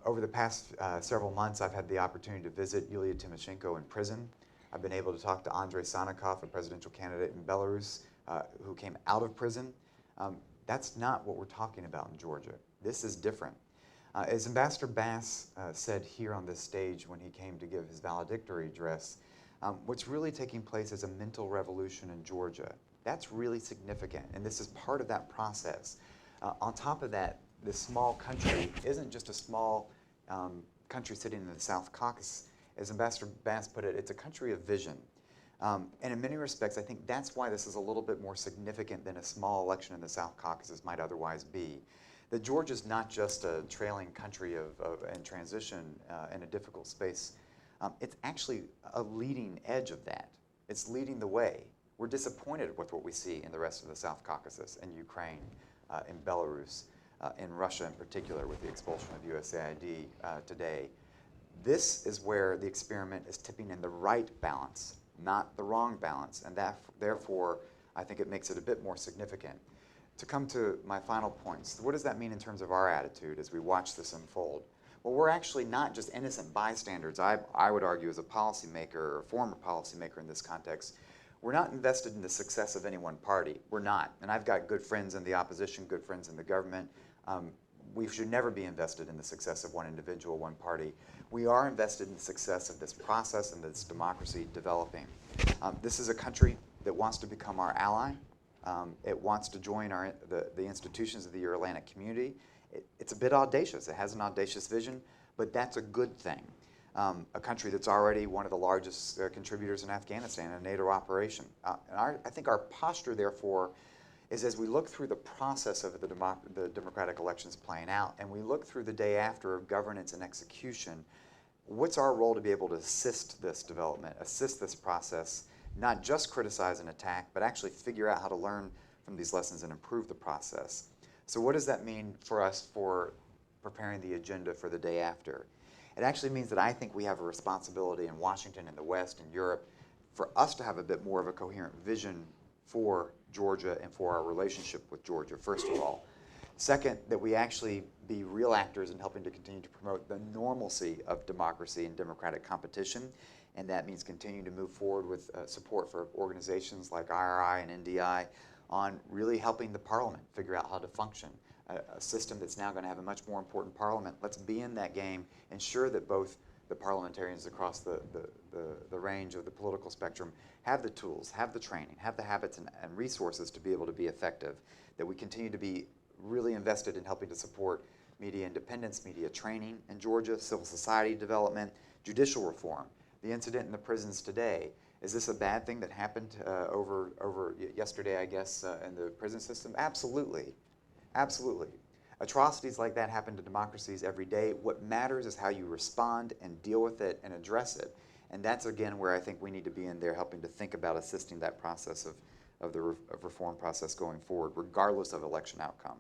Over the past several months, I've had the opportunity to visit Yulia Tymoshenko in prison. I've been able to talk to Andrei Sannikov, a presidential candidate in Belarus, who came out of prison. That's not what we're talking about in Georgia. This is different. As Ambassador Bass said here on this stage when he came to give his valedictory address, what's really taking place is a mental revolution in Georgia. That's really significant, and this is part of that process. On top of that, this small country isn't just a small country sitting in the South Caucasus. As Ambassador Bass put it, it's a country of vision. And in many respects, I think that's why this is a little bit more significant than a small election in the South Caucasus might otherwise be. That Georgia's not just a trailing country in transition in a difficult space. It's actually a leading edge of that. It's leading the way. We're disappointed with what we see in the rest of the South Caucasus, in Ukraine, in Belarus, in Russia in particular with the expulsion of USAID today. This is where the experiment is tipping in the right balance, not the wrong balance, and that, therefore, I think it makes it a bit more significant. To come to my final points, what does that mean in terms of our attitude as we watch this unfold? Well, we're actually not just innocent bystanders. I would argue as a policymaker, or a former policymaker in this context, we're not invested in the success of any one party. We're not. And I've got good friends in the opposition, good friends in the government. We should never be invested in the success of one individual, one party. We are invested in the success of this process and this democracy developing. This is a country that wants to become our ally. It wants to join the institutions of the Euro-Atlantic community. It's a bit audacious. It has an audacious vision, but that's a good thing. A country that's already one of the largest contributors in Afghanistan, a NATO operation. And I think our posture, therefore, is as we look through the process of the democratic elections playing out, and we look through the day after of governance and execution, what's our role to be able to assist this development, assist this process, not just criticize and attack, but actually figure out how to learn from these lessons and improve the process. So what does that mean for us for preparing the agenda for the day after? It actually means that I think we have a responsibility in Washington, in the West, in Europe, for us to have a bit more of a coherent vision for Georgia and for our relationship with Georgia, first of all. Second, that we actually be real actors in helping to continue to promote the normalcy of democracy and democratic competition. And that means continuing to move forward with support for organizations like IRI and NDI on really helping the parliament figure out how to function. A system that's now going to have a much more important parliament. Let's be in that game, ensure that both the parliamentarians across the range of the political spectrum have the tools, have the training, have the habits and resources to be able to be effective, that we continue to be really invested in helping to support media independence, media training in Georgia, civil society development, judicial reform. The incident in the prisons today, is this a bad thing that happened over yesterday, I guess, in the prison system? Absolutely. Absolutely. Atrocities like that happen to democracies every day. What matters is how you respond and deal with it and address it. And that's, again, where I think we need to be in there helping to think about assisting that process of the reform process going forward, regardless of election outcome.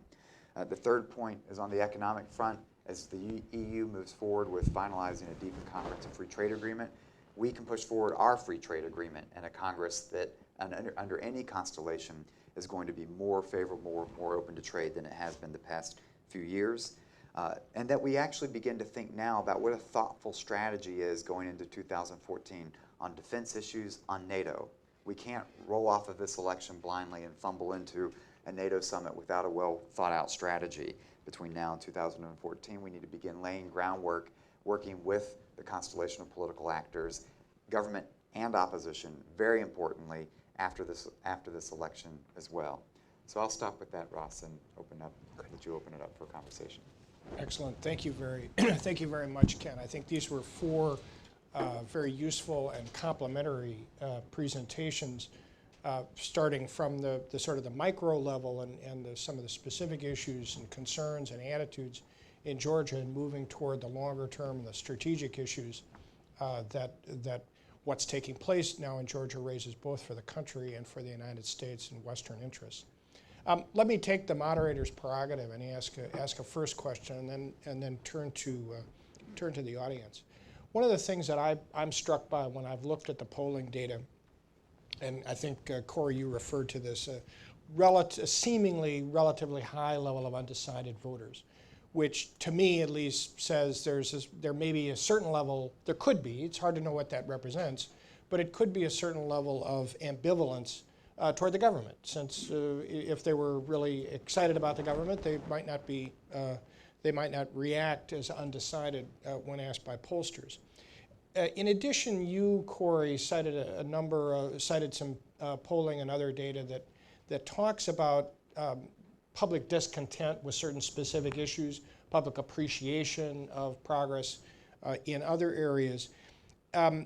The third point is on the economic front. As the EU moves forward with finalizing a deep and comprehensive free trade agreement, we can push forward our free trade agreement in a Congress that, under any constellation, is going to be more favorable, more open to trade than it has been the past few years. And that we actually begin to think now about what a thoughtful strategy is going into 2014 on defense issues, on NATO. We can't roll off of this election blindly and fumble into a NATO summit without a well thought out strategy. Between now and 2014, we need to begin laying groundwork, working with the constellation of political actors, government and opposition, very importantly, after this election as well. So I'll stop with that, Ross, and let you open it up for conversation. Excellent. Thank you very much, Ken. I think these were four very useful and complementary presentations, starting from the sort of the micro level and some of the specific issues and concerns and attitudes in Georgia, and moving toward the longer term and the strategic issues that what's taking place now in Georgia raises both for the country and for the United States and Western interests. Let me take the moderator's prerogative and ask a first question, and then turn to the audience. One of the things that I'm struck by when I've looked at the polling data, and I think Cory, you referred to this, seemingly relatively high level of undecided voters, which to me at least says there may be a certain level, there could be, it's hard to know what that represents, but it could be a certain level of ambivalence toward the government, since if they were really excited about the government, they might not be they might not react as undecided when asked by pollsters. In addition, you, Cory, cited cited some polling and other data that talks about public discontent with certain specific issues, public appreciation of progress in other areas. I'd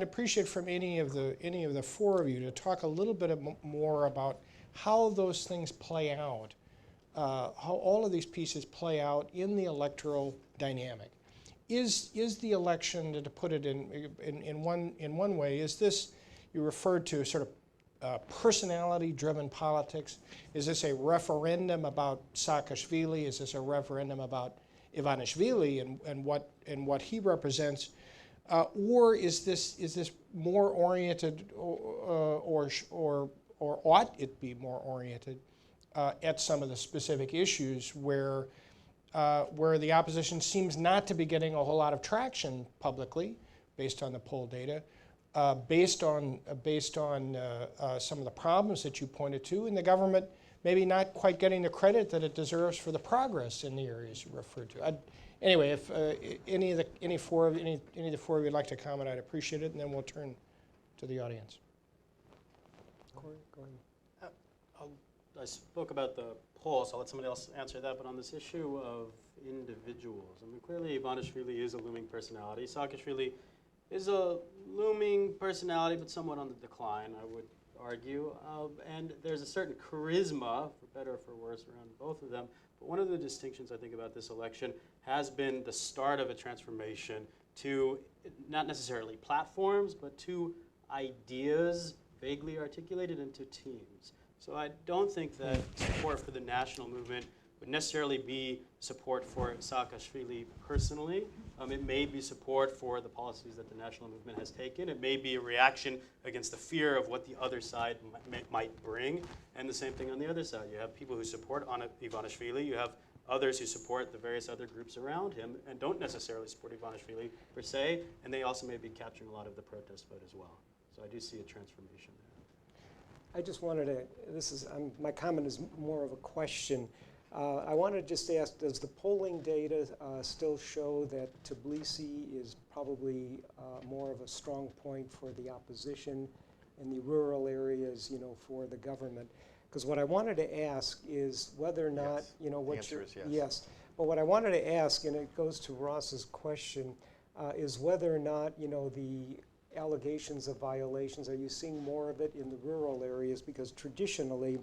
appreciate from any of the four of you to talk a little bit more about how those things play out, how all of these pieces play out in the electoral dynamic. Is the election, to put it in one way, is this, you referred to sort of personality-driven politics? Is this a referendum about Saakashvili? Is this a referendum about Ivanishvili and what he represents? Or is this more oriented, or ought it be more oriented at some of the specific issues where the opposition seems not to be getting a whole lot of traction publicly, based on the poll data, based on some of the problems that you pointed to, and the government maybe not quite getting the credit that it deserves for the progress in the areas you referred to. Anyway, if any of the four of you would like to comment, I'd appreciate it, and then we'll turn to the audience. Cory, go ahead. I spoke about the poll, so I'll let somebody else answer that. But on this issue of individuals, I mean, clearly Ivanishvili is a looming personality. Saakashvili is a looming personality, but somewhat on the decline, I would argue. And there's a certain charisma, for better or for worse, around both of them. But one of the distinctions I think about this election has been the start of a transformation to not necessarily platforms, but to ideas vaguely articulated into teams. So I don't think that support for the national movement would necessarily be support for Saakashvili personally. It may be support for the policies that the national movement has taken. It may be a reaction against the fear of what the other side might bring. And the same thing on the other side. You have people who support Ivanishvili. You have others who support the various other groups around him and don't necessarily support Ivanishvili per se. And they also may be capturing a lot of the protest vote as well. So I do see a transformation there. I just wanted to, my comment is more of a question. I want to just ask, does the polling data still show that Tbilisi is probably more of a strong point for the opposition in the rural areas, for the government? Because what I wanted to ask is whether or not, Yes. what the answer is yes. Yes, but what I wanted to ask, and it goes to Ross's question, is whether or not, the allegations of violations, are you seeing more of it in the rural areas? Because traditionally,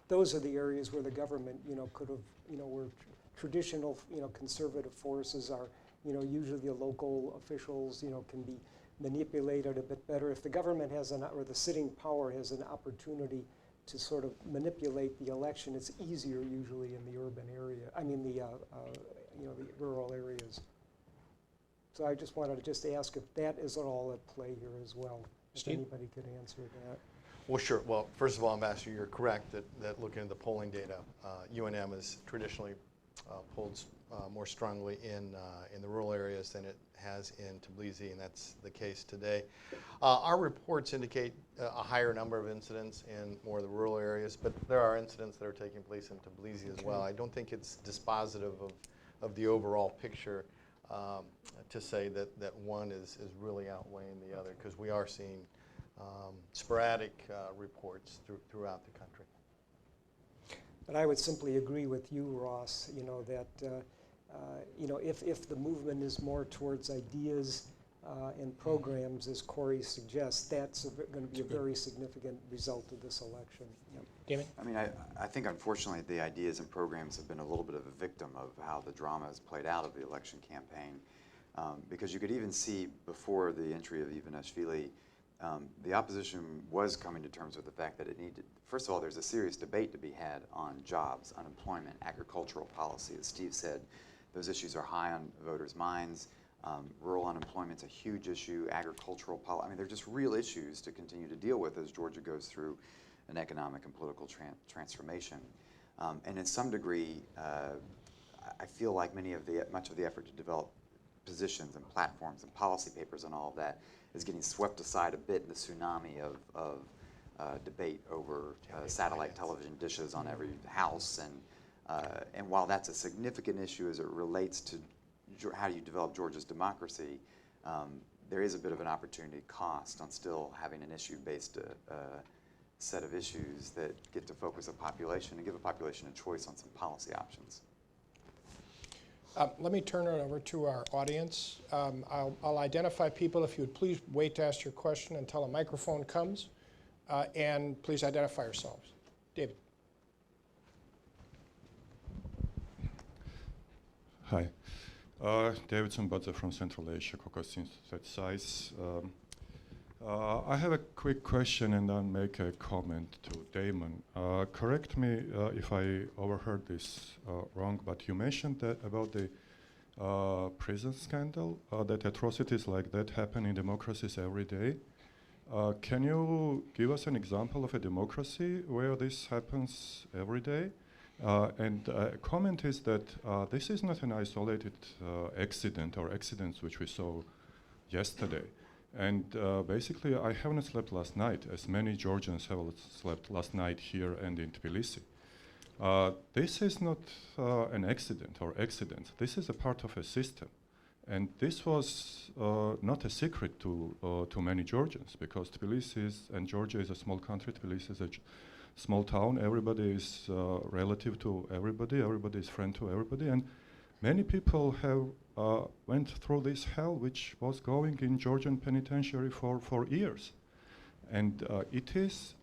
those are the areas where the government, could have, where traditional, conservative forces are, usually the local officials, can be manipulated a bit better. If the government has or the sitting power has an opportunity to sort of manipulate the election, it's easier usually in the urban area, the rural areas. So I just wanted to ask if that is at all at play here as well, if Steve? anybody could answer that. Well, sure. Well, first of all, Ambassador, you're correct that looking at the polling data, UNM has traditionally polled more strongly in the rural areas than it has in Tbilisi, and that's the case today. Our reports indicate a higher number of incidents in more of the rural areas, but there are incidents that are taking place in Tbilisi as well. I don't think it's dispositive of the overall picture to say that one is really outweighing the other, because we are seeing sporadic reports throughout the country. But I would simply agree with you, Ross, that if the movement is more towards ideas and programs, as Cory suggests, that's going to be a very significant result of this election. Yep. Damon? I mean, I think unfortunately the ideas and programs have been a little bit of a victim of how the drama has played out of the election campaign. Because you could even see before the entry of Ivanishvili, the opposition was coming to terms with the fact that it needed, first of all, there's a serious debate to be had on jobs, unemployment, agricultural policy. As Steve said, those issues are high on voters' minds. Rural unemployment's a huge issue, agricultural policy. I mean, they're just real issues to continue to deal with as Georgia goes through an economic and political transformation. And in some degree, I feel like much of the effort to develop positions and platforms and policy papers and all of that is getting swept aside a bit in the tsunami of debate over satellite television dishes on every house and And while that's a significant issue as it relates to how do you develop Georgia's democracy, there is a bit of an opportunity cost on still having an issue-based set of issues that get to focus a population and give a population a choice on some policy options. Let me turn it over to our audience. I'll identify people. If you would please wait to ask your question until a microphone comes. And please identify yourselves. David. Hi. David Sambadze from Central Asia, Caucasus size. I have a quick question and then make a comment to Damon. Correct me if I overheard this wrong, but you mentioned that about the prison scandal, that atrocities like that happen in democracies every day. Can you give us an example of a democracy where this happens every day? And comment is that this is not an isolated accident or accidents which we saw yesterday. And basically, I haven't slept last night, as many Georgians have slept last night here and in Tbilisi. This is not an accident or accidents. This is a part of a system. And this was not a secret to many Georgians, because Tbilisi and Georgia is a small country. Tbilisi is a small town. Everybody is relative to everybody. Everybody is friend to everybody. And many people have went through this hell which was going in Georgian penitentiary for years. And it is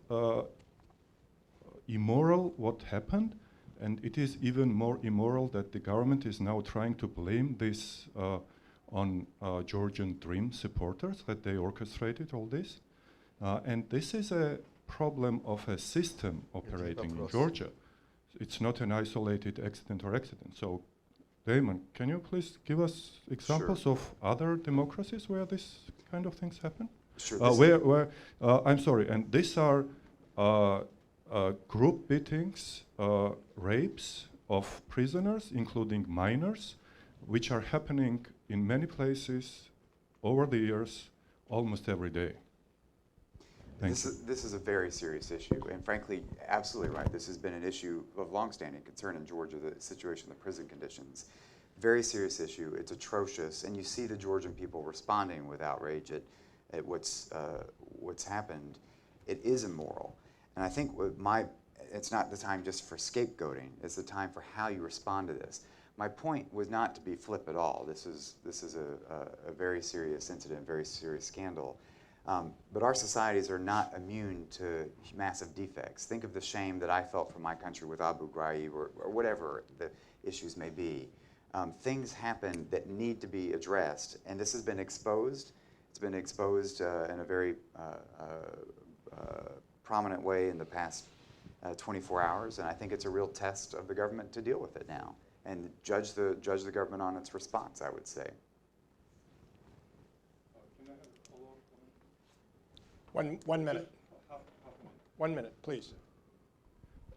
immoral what happened, and it is even more immoral that the government is now trying to blame this on Georgian Dream supporters, that they orchestrated all this. And this is a problem of a system operating in Georgia. It's not an isolated accident or accident. So, Damon, can you please give us examples of other democracies where this kind of things happen? Sure. I'm sorry, and these are group beatings, rapes of prisoners, including minors, which are happening in many places over the years, almost every day. This is a very serious issue, and frankly, absolutely right. This has been an issue of longstanding concern in Georgia, the situation, the prison conditions. Very serious issue. It's atrocious, and you see the Georgian people responding with outrage at what's happened. It is immoral, and I think it's not the time just for scapegoating. It's the time for how you respond to this. My point was not to be flip at all. This is a very serious incident, very serious scandal. But our societies are not immune to massive defects. Think of the shame that I felt for my country with Abu Ghraib or whatever the issues may be. Things happen that need to be addressed, and this has been exposed. It's been exposed in a very prominent way in the past 24 hours, and I think it's a real test of the government to deal with it now and judge the government on its response, I would say. One minute. 1 minute, please.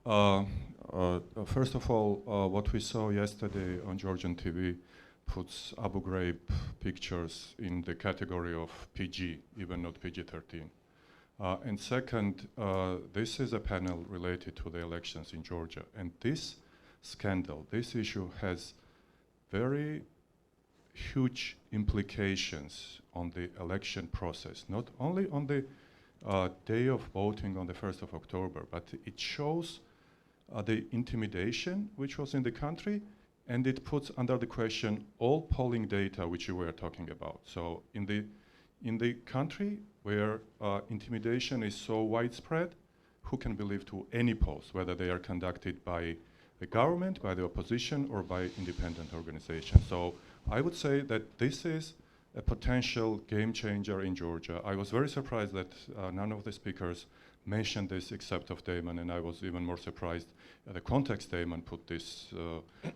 First of all, what we saw yesterday on Georgian TV puts Abu Ghraib pictures in the category of PG, even not PG-13. And second, this is a panel related to the elections in Georgia. And this scandal, this issue has very huge implications on the election process, not only on the day of voting on the 1st of October, but it shows the intimidation which was in the country, and it puts under the question all polling data which you were talking about. So in the country where intimidation is so widespread, who can believe to any polls, whether they are conducted by the government, by the opposition, or by independent organizations? So I would say that this is a potential game changer in Georgia. I was very surprised that none of the speakers mentioned this except of Damon, and I was even more surprised at the context Damon put this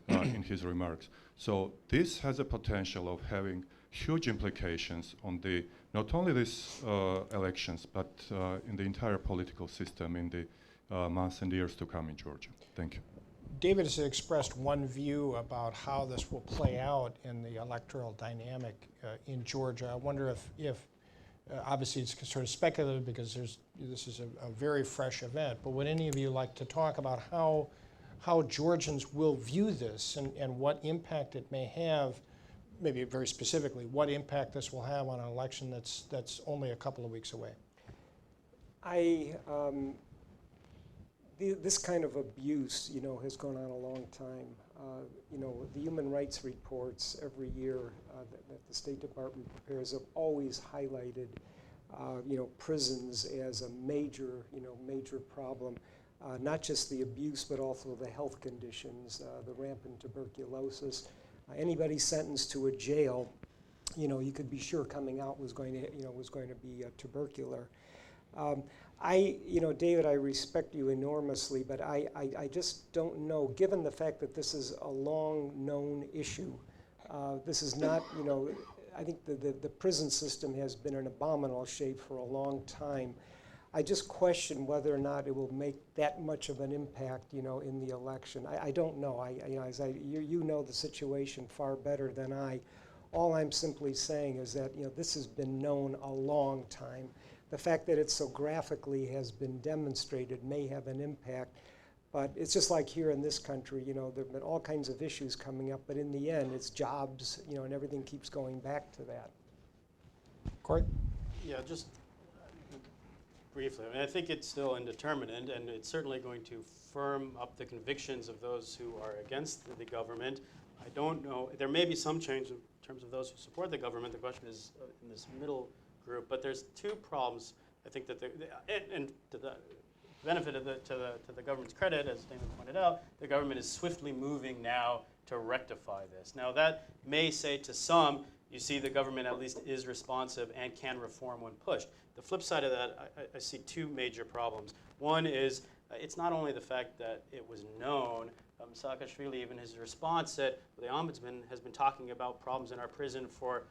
in his remarks. So this has a potential of having huge implications on the not only these elections, but in the entire political system in the months and years to come in Georgia. Thank you. David has expressed one view about how this will play out in the electoral dynamic in Georgia. I wonder if obviously it's sort of speculative because this is a very fresh event, but would any of you like to talk about how how Georgians will view this and what impact it may have, maybe very specifically, what impact this will have on an election that's only a couple of weeks away. This kind of abuse, has gone on a long time. The human rights reports every year that the State Department prepares have always highlighted, prisons as a major problem. Not just the abuse, but also the health conditions, the rampant tuberculosis. Anybody sentenced to a jail, you could be sure coming out was going to be tubercular. David, I respect you enormously, but I just don't know, given the fact that this is a long known issue, this is not, I think the prison system has been in abominable shape for a long time. I just question whether or not it will make that much of an impact, in the election. I don't know. You know the situation far better than I. All I'm simply saying is that, this has been known a long time. The fact that it so graphically has been demonstrated may have an impact, but it's just like here in this country, there have been all kinds of issues coming up, but in the end, it's jobs, and everything keeps going back to that. Cory? Yeah, just briefly. I think it's still indeterminate, and it's certainly going to firm up the convictions of those who are against the government. I don't know. There may be some change in terms of those who support the government. The question is in this middle group. But there's two problems. I think that, and to the benefit of to the government's credit, as Damon pointed out, the government is swiftly moving now to rectify this. Now that may say to some, you see the government at least is responsive and can reform when pushed. The flip side of that, I see two major problems. One is it's not only the fact that it was known. Saakashvili, even his response said, the ombudsman has been talking about problems in our prison for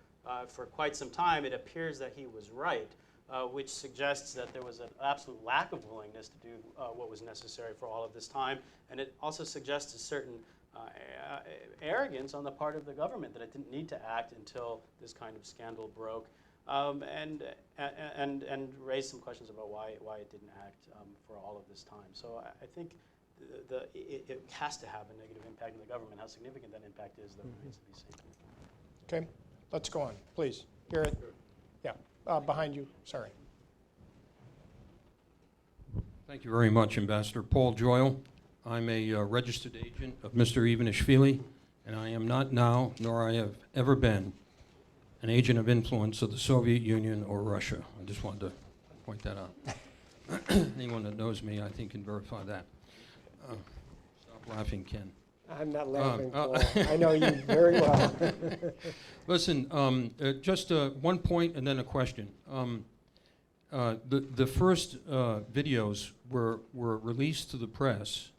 quite some time. It appears that he was right, which suggests that there was an absolute lack of willingness to do what was necessary for all of this time. And it also suggests a certain arrogance on the part of the government that it didn't need to act until this kind of scandal broke, and raised some questions about why it didn't act for all of this time. So I think it has to have a negative impact on the government. How significant that impact is, though, remains to be seen. Okay, let's go on, please. Here, yeah, behind you, sorry. Thank you very much, Ambassador. Paul Joyle. I'm a registered agent of Mr. Ivanishvili, and I am not now, nor I have ever been, an agent of influence of the Soviet Union or Russia. I just wanted to point that out. Anyone that knows me, I think, can verify that. Stop laughing, Ken. I'm not laughing, Paul. I know you very well. Listen, just one point and then a question. The first videos were released to the press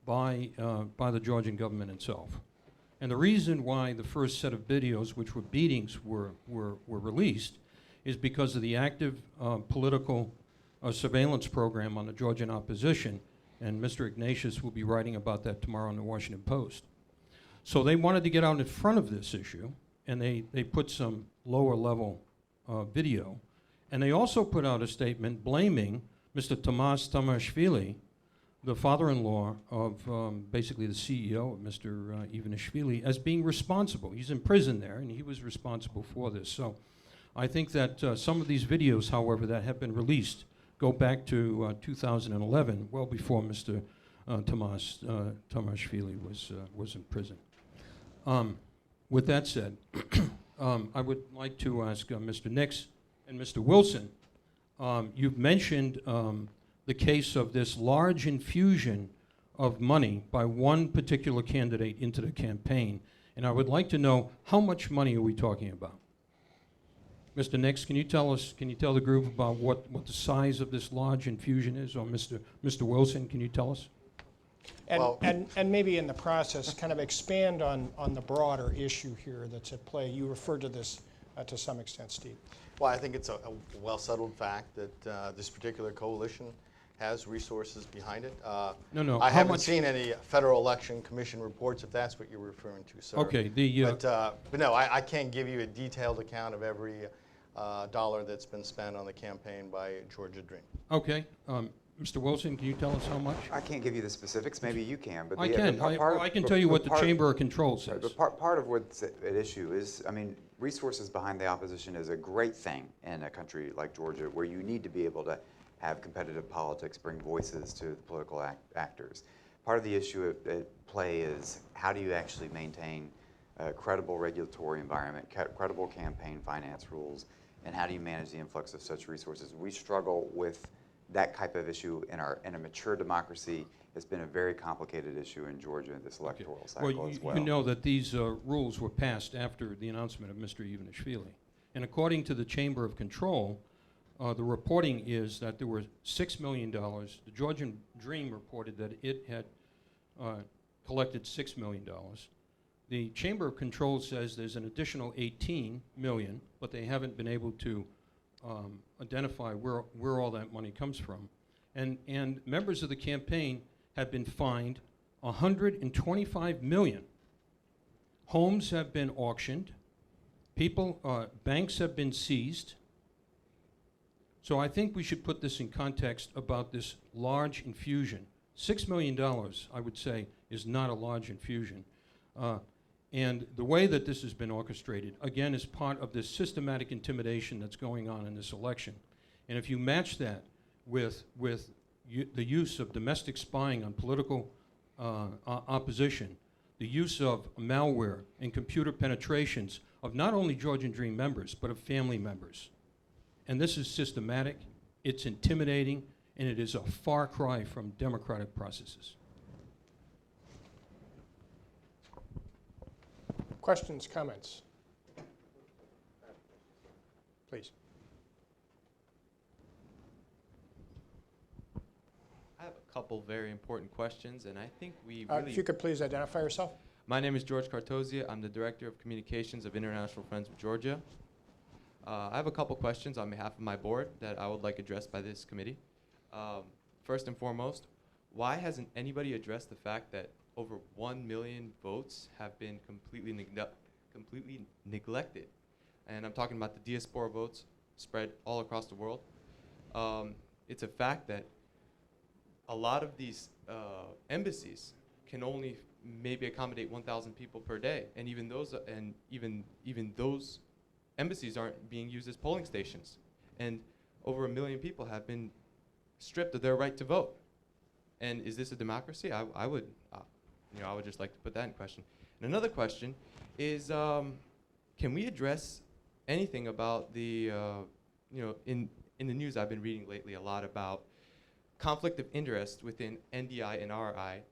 by the Georgian government itself. And the reason why the first set of videos, which were beatings, were released is because of the active political surveillance program on the Georgian opposition. And Mr. Ignatius will be writing about that tomorrow in the Washington Post. So they wanted to get out in front of this issue, and they put some lower level video. And they also put out a statement blaming Mr. Tomas Tomashvili, the father-in-law of basically the CEO of Mr. Ivanishvili, as being responsible. He's in prison there, and he was responsible for this. So I think that some of these videos, however, that have been released go back to 2011, well before Mr. Tomas Tomashvili was in prison. With that said, I would like to ask Mr. Nix and Mr. Wilson, you've mentioned the case of this large infusion of money by one particular candidate into the campaign, and I would like to know how much money are we talking about? Mr. Nix, can you tell the group about what the size of this large infusion is? Or Mr. Wilson, can you tell us? And maybe in the process, kind of expand on the broader issue here that's at play. You referred to this to some extent, Steve. Well, I think it's a well-settled fact that this particular coalition has resources behind it. No. I haven't seen any Federal Election Commission reports, if that's what you're referring to, sir. Okay. But no, I can't give you a detailed account of every dollar that's been spent on the campaign by Georgia Dream. Okay. Mr. Wilson, can you tell us how much? I can't give you the specifics. Maybe you can. But I the, can. I can tell you what the Chamber of Control says. But part of what's at issue is, I mean, resources behind the opposition is a great thing in a country like Georgia, where you need to be able to have competitive politics, bring voices to the political actors. Part of the issue at play is, how do you actually maintain a credible regulatory environment, credible campaign finance rules, and how do you manage the influx of such resources? We struggle with that type of issue in a mature democracy. It's been a very complicated issue in Georgia in this electoral cycle as well. You know that these rules were passed after the announcement of Mr. Ivanishvili. And according to the Chamber of Control, the reporting is that there were $6 million. The Georgian Dream reported that it had collected $6 million. The Chamber of Control says there's an additional $18 million, but they haven't been able to identify where all that money comes from. And members of the campaign have been fined $125 million. Homes have been auctioned. Banks have been seized. So I think we should put this in context about this large infusion. $6 million, I would say, is not a large infusion. And the way that this has been orchestrated, again, is part of this systematic intimidation that's going on in this election. And if you match that with the use of domestic spying on political opposition, the use of malware and computer penetrations of not only Georgian Dream members, but of family members. And this is systematic, it's intimidating, and it is a far cry from democratic processes. Questions, comments? Please. I have a couple very important questions, and I think we If you could please identify yourself. My name is George Cartozia. I'm the Director of Communications of International Friends of Georgia. I have a couple questions on behalf of my board that I would like addressed by this committee. First and foremost, why hasn't anybody addressed the fact that over 1 million votes have been completely neglected? And I'm talking about the diaspora votes spread all across the world. It's a fact that a lot of these embassies can only maybe accommodate 1,000 people per day, and even those embassies aren't being used as polling stations. And over 1 million people have been stripped of their right to vote. And is this a democracy? I would just like to put that in question. And another question is, can we address anything about the, in the news I've been reading lately a lot about conflict of interest within NDI and RI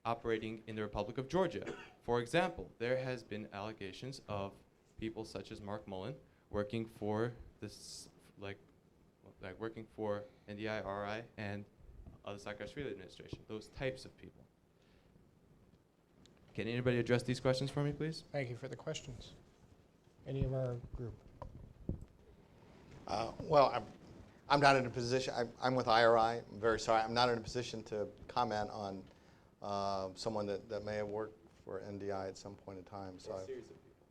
operating in the Republic of Georgia. For example, there has been allegations of people such as Mark Mullen working for this, working for NDI, RI, and the Saakashvili administration, those types of people. Can anybody address these questions for me, please? Thank you for the questions. Any of our group? Well, I'm not in a position, I'm with IRI, I'm very sorry, I'm not in a position to comment on someone that may have worked for NDI at some point in time. So A series of people.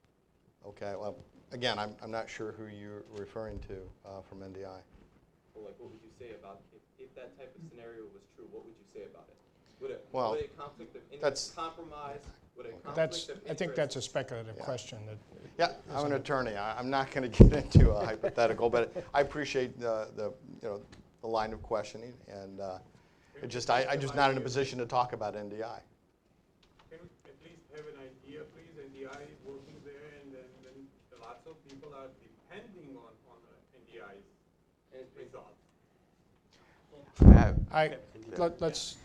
okay, well, again, I'm not sure who you're referring to from NDI. Well, what would you say about if that type of scenario was true? What would you say about it? Would a conflict of interest compromise? I think that's a speculative question. Yeah, I'm an attorney. I'm not going to get into a hypothetical, but I appreciate the line of questioning, and I'm just not in a position to talk about NDI. Can we at least have an idea, please? NDI is working there, and then lots of people are depending on NDI's results. Let's.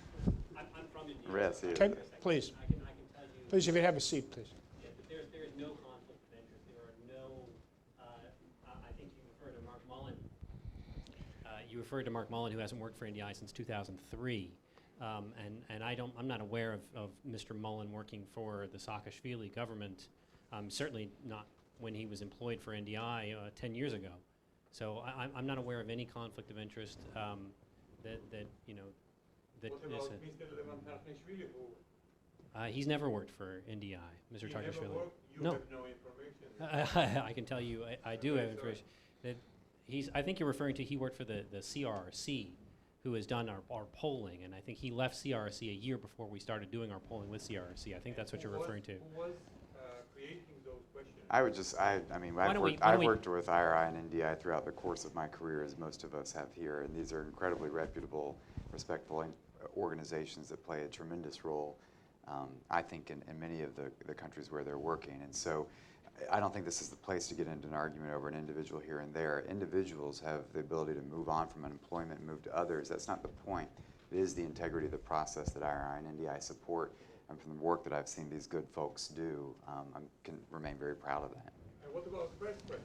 I'm from India. Ken, please. I can tell you. Please, if you'd have a seat, please. Yeah, but there is no conflict of interest. There are no. I think you referred to Mark Mullen. You referred to Mark Mullen, who hasn't worked for NDI since 2003, and I'm not aware of Mr. Mullen working for the Saakashvili government. Certainly not when he was employed for NDI 10 years ago. So I'm not aware of any conflict of interest that What about Mr. Levan Patriciu, who he's never worked for NDI, Mr. he never Tarkashvili. worked? You No. have no information. I can tell you, I do have information. That I think you're referring to, he worked for the CRC, who has done our polling, and I think he left CRC a year before we started doing our polling with CRC. I think that's what you're referring to. Who was creating those questions? I would just, I mean, Why don't I've we- worked with IRI and NDI throughout the course of my career, as most of us have here, and these are incredibly reputable, respectful organizations that play a tremendous role, I think, in many of the countries where they're working. And so I don't think this is the place to get into an argument over an individual here and there. Individuals have the ability to move on from employment and move to others. That's not the point. It is the integrity of the process that IRI and NDI support. And from the work that I've seen these good folks do, I can remain very proud of that. And what about the first question?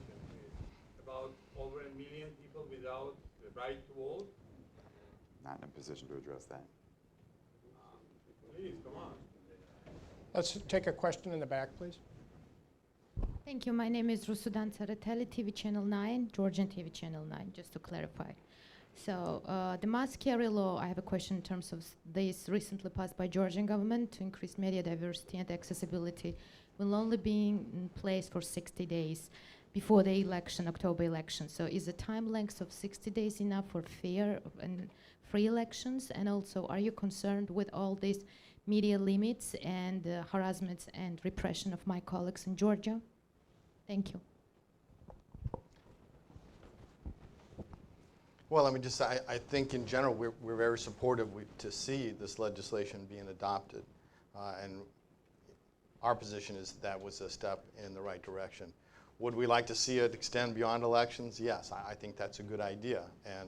About over 1 million people without the right to vote? Not in a position to address that. Please, come on. Let's take a question in the back, please. Thank you. My name is Rusudan Tsarateli, TV Channel 9, Georgian TV Channel 9, just to clarify. So the mass carry law, I have a question in terms of this recently passed by Georgian government to increase media diversity and accessibility, will only be in place for 60 days before the election, October election. So is the time length of 60 days enough for fair and free elections? And also, are you concerned with all these media limits and harassments and repression of my colleagues in Georgia? Thank you. Well, I mean, just I think in general we're very supportive to see this legislation being adopted, and our position is that was a step in the right direction. Would we like to see it extend beyond elections? Yes, I think that's a good idea, and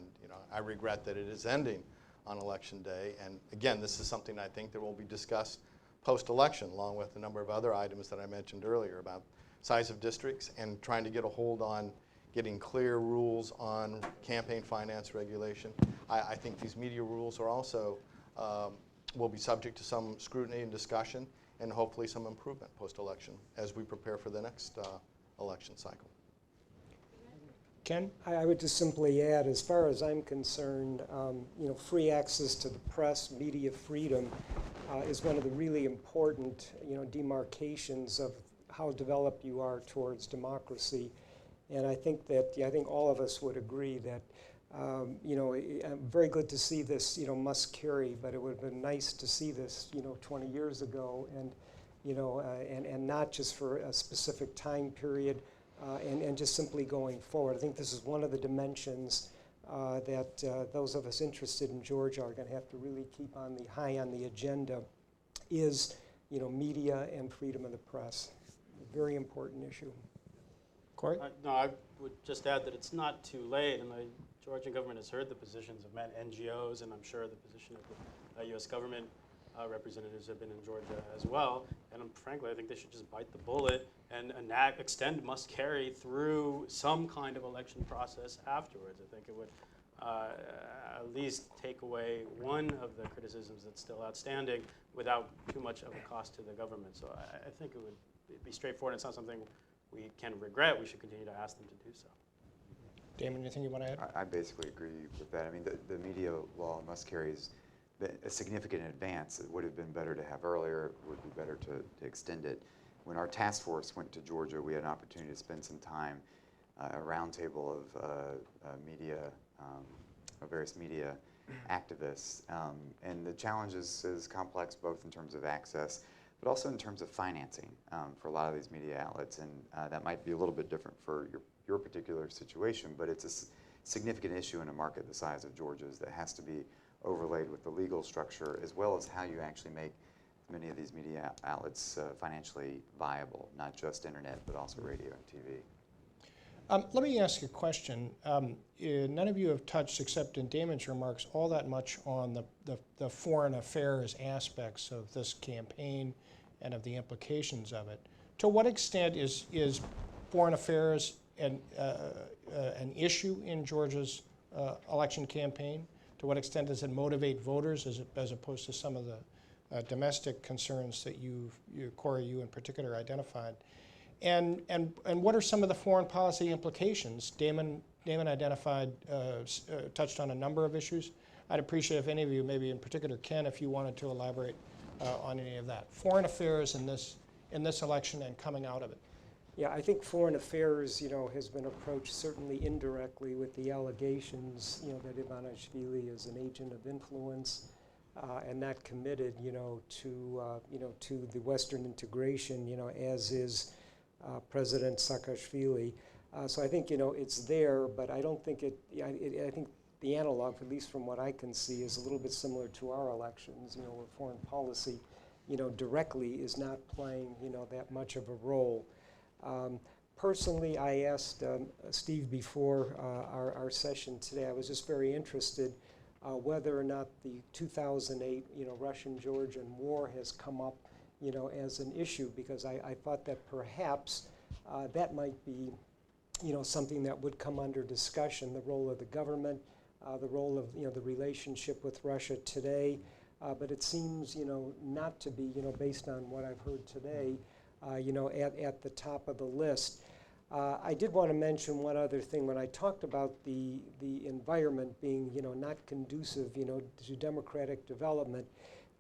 I regret that it is ending on election day. And again, this is something I think that will be discussed post-election, along with a number of other items that I mentioned earlier about size of districts and trying to get a hold on getting clear rules on campaign finance regulation. I think these media rules are also will be subject to some scrutiny and discussion, and hopefully some improvement post-election as we prepare for the next election cycle. Ken? I would just simply add, as far as I'm concerned, free access to the press, media freedom, is one of the really important, demarcations of how developed you are towards democracy. And I think that, I think all of us would agree that, very good to see this, must carry, but it would have been nice to see this, 20 years ago, and, and not just for a specific time period, and just simply going forward. I think this is one of the dimensions that those of us interested in Georgia are going to have to really keep high on the agenda, is, media and freedom of the press. A very important issue. Cory? No, I would just add that it's not too late, and the Georgian government has heard the positions of many NGOs, and I'm sure the position of the U.S. government representatives have been in Georgia as well. And frankly, I think they should just bite the bullet and extend must carry through some kind of election process afterwards. I think it would at least take away one of the criticisms that's still outstanding without too much of a cost to the government. So I think it would be straightforward. It's not something we can regret. We should continue to ask them to do so. Damon, anything you want to add? I basically agree with that. I mean, the media law must carry a significant advance. It would have been better to have earlier. It would be better to extend it. When our task force went to Georgia, we had an opportunity to spend some time, a roundtable of media, of various media activists. And the challenge is complex, both in terms of access, but also in terms of financing for a lot of these media outlets. And that might be a little bit different for your particular situation, but it's a significant issue in a market the size of Georgia's that has to be overlaid with the legal structure, as well as how you actually make many of these media outlets financially viable, not just internet, but also radio and TV. Let me ask you a question. None of you have touched, except in Damon's remarks, all that much on the foreign affairs aspects of this campaign and of the implications of it. To what extent is foreign affairs an issue in Georgia's election campaign? To what extent does it motivate voters as opposed to some of the domestic concerns that Cory, you in particular identified? And what are some of the foreign policy implications? Damon identified, touched on a number of issues. I'd appreciate if any of you, maybe in particular Ken, if you wanted to elaborate on any of that. Foreign affairs in this election and coming out of it. Yeah, I think Foreign Affairs, has been approached certainly indirectly with the allegations, that Ivanishvili is an agent of influence and not committed, to the Western integration, as is President Saakashvili. So I think, it's there, but I don't think I think the analog, at least from what I can see, is a little bit similar to our elections, where foreign policy, directly is not playing, that much of a role. Personally, I asked Steve before our session today, I was just very interested whether or not the 2008, Russian-Georgian war has come up, as an issue, because I thought that perhaps that might be, something that would come under discussion, the role of the government, the role of, the relationship with Russia today. But it seems, not to be, based on what I've heard today, at the top of the list. I did want to mention one other thing. When I talked about the environment being, not conducive, to democratic development,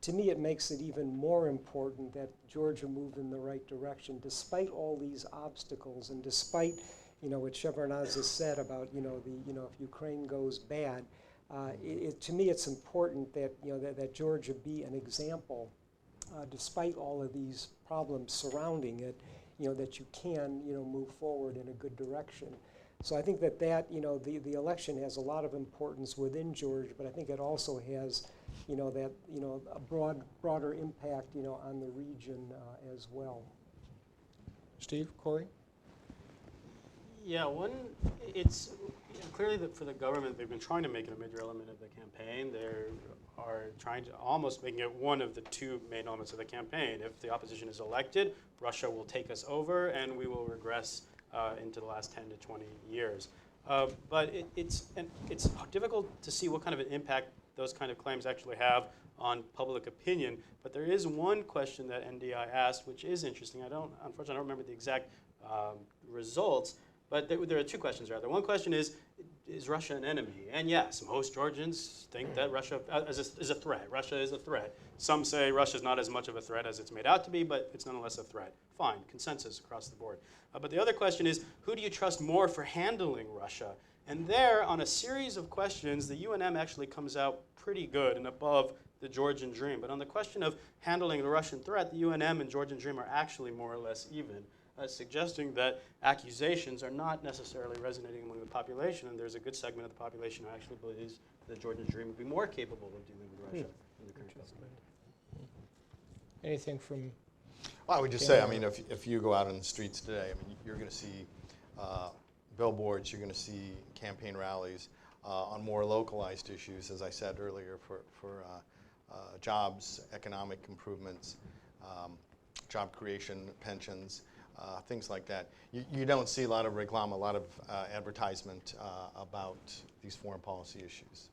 to me it makes it even more important that Georgia moved in the right direction, despite all these obstacles and despite, what Shevardnadze has said about, if Ukraine goes bad. To me, it's important that, that Georgia be an example, despite all of these problems surrounding it, that you can, move forward in a good direction. So I think that, the election has a lot of importance within Georgia, but I think it also has, a broader impact, on the region as well. Steve, Cory? Yeah, it's clearly for the government, they've been trying to make it a major element of the campaign. They are trying to almost making it one of the two main elements of the campaign. If the opposition is elected, Russia will take us over and we will regress into the last 10 to 20 years. But it's difficult to see what kind of an impact those kind of claims actually have on public opinion. But there is one question that NDI asked, which is interesting. Unfortunately, I don't remember the exact results. But there are two questions rather. One question is Russia an enemy? And yes, most Georgians think that Russia is a threat. Russia is a threat. Some say Russia is not as much of a threat as it's made out to be, but it's nonetheless a threat. Fine, consensus across the board. But the other question is, who do you trust more for handling Russia? And there, on a series of questions, the UNM actually comes out pretty good and above the Georgian Dream. But on the question of handling the Russian threat, the UNM and Georgian Dream are actually more or less even. Suggesting that accusations are not necessarily resonating among the population, and there's a good segment of the population who actually believes the Georgian Dream would be more capable of dealing with Russia than the current government. Anything from? Well, I would just say, I mean, if you go out on the streets today, I mean, you're going to see billboards, you're going to see campaign rallies on more localized issues, as I said earlier, for jobs, economic improvements, job creation, pensions. Things like that. You don't see a lot of reclame, a lot of advertisement about these foreign policy issues.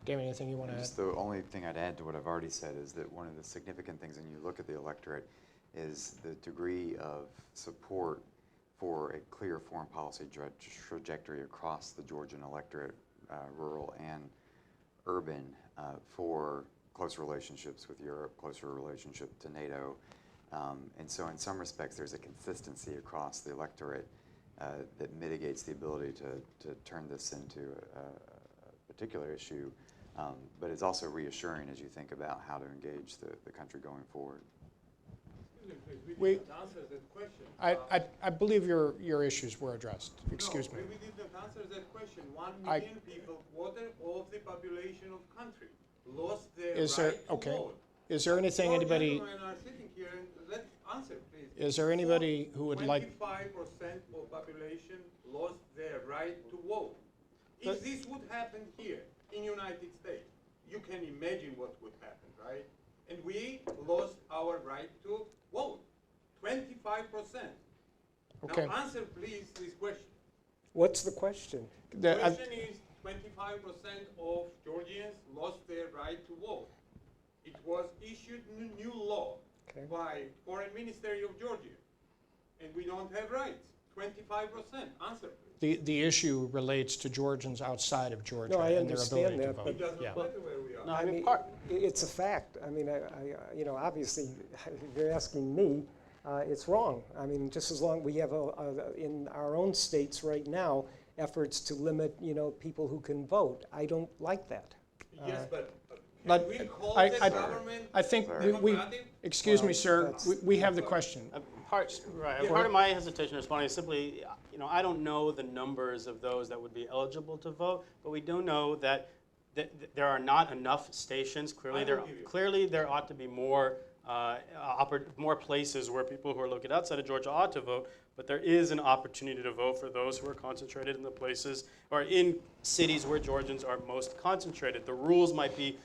Damon, anything you want to add? Just the only thing I'd add to what I've already said is that one of the significant things when you look at the electorate is the degree of support for a clear foreign policy trajectory across the Georgian electorate, rural and urban, for close relationships with Europe, closer relationship to NATO. And so in some respects, there's a consistency across the electorate that mitigates the ability to turn this into a particular issue, but it's also reassuring as you think about how to engage the country going forward. We didn't answer that question. I believe your issues were addressed. Excuse me. We didn't answer that question. 1 million people, quarter of the population of country, lost their right to vote. Is there anything anybody? Gentlemen are sitting here, and let's answer, please. Is there anybody who would like? 25% of population lost their right to vote. If this would happen here in United States, you can imagine what would happen, right? And we lost our right to vote. 25%. Okay. Now answer, please, this question. What's the question? The question is 25% of Georgians lost their right to vote. It was issued new law by Foreign Ministry of Georgia, and we don't have rights. 25%. Answer, please. The issue relates to Georgians outside of Georgia. No, I and their understand ability that, to vote. It doesn't matter where we are. No, I mean, it's a fact. I mean, obviously, if you're asking me, it's wrong. I mean, just as long we have in our own states right now efforts to limit, people who can vote. I don't like that. Yes, but But can we call I- the I- government I think democratic? excuse me, sir, that's- we have the question. Part of my hesitation in responding is simply, I don't know the numbers of those that would be eligible to vote, but we do know that there are not enough stations. Clearly there ought to be more more places where people who are located outside of Georgia ought to vote, but there is an opportunity to vote for those who are concentrated in the places or in cities where Georgians are most concentrated. The rules might be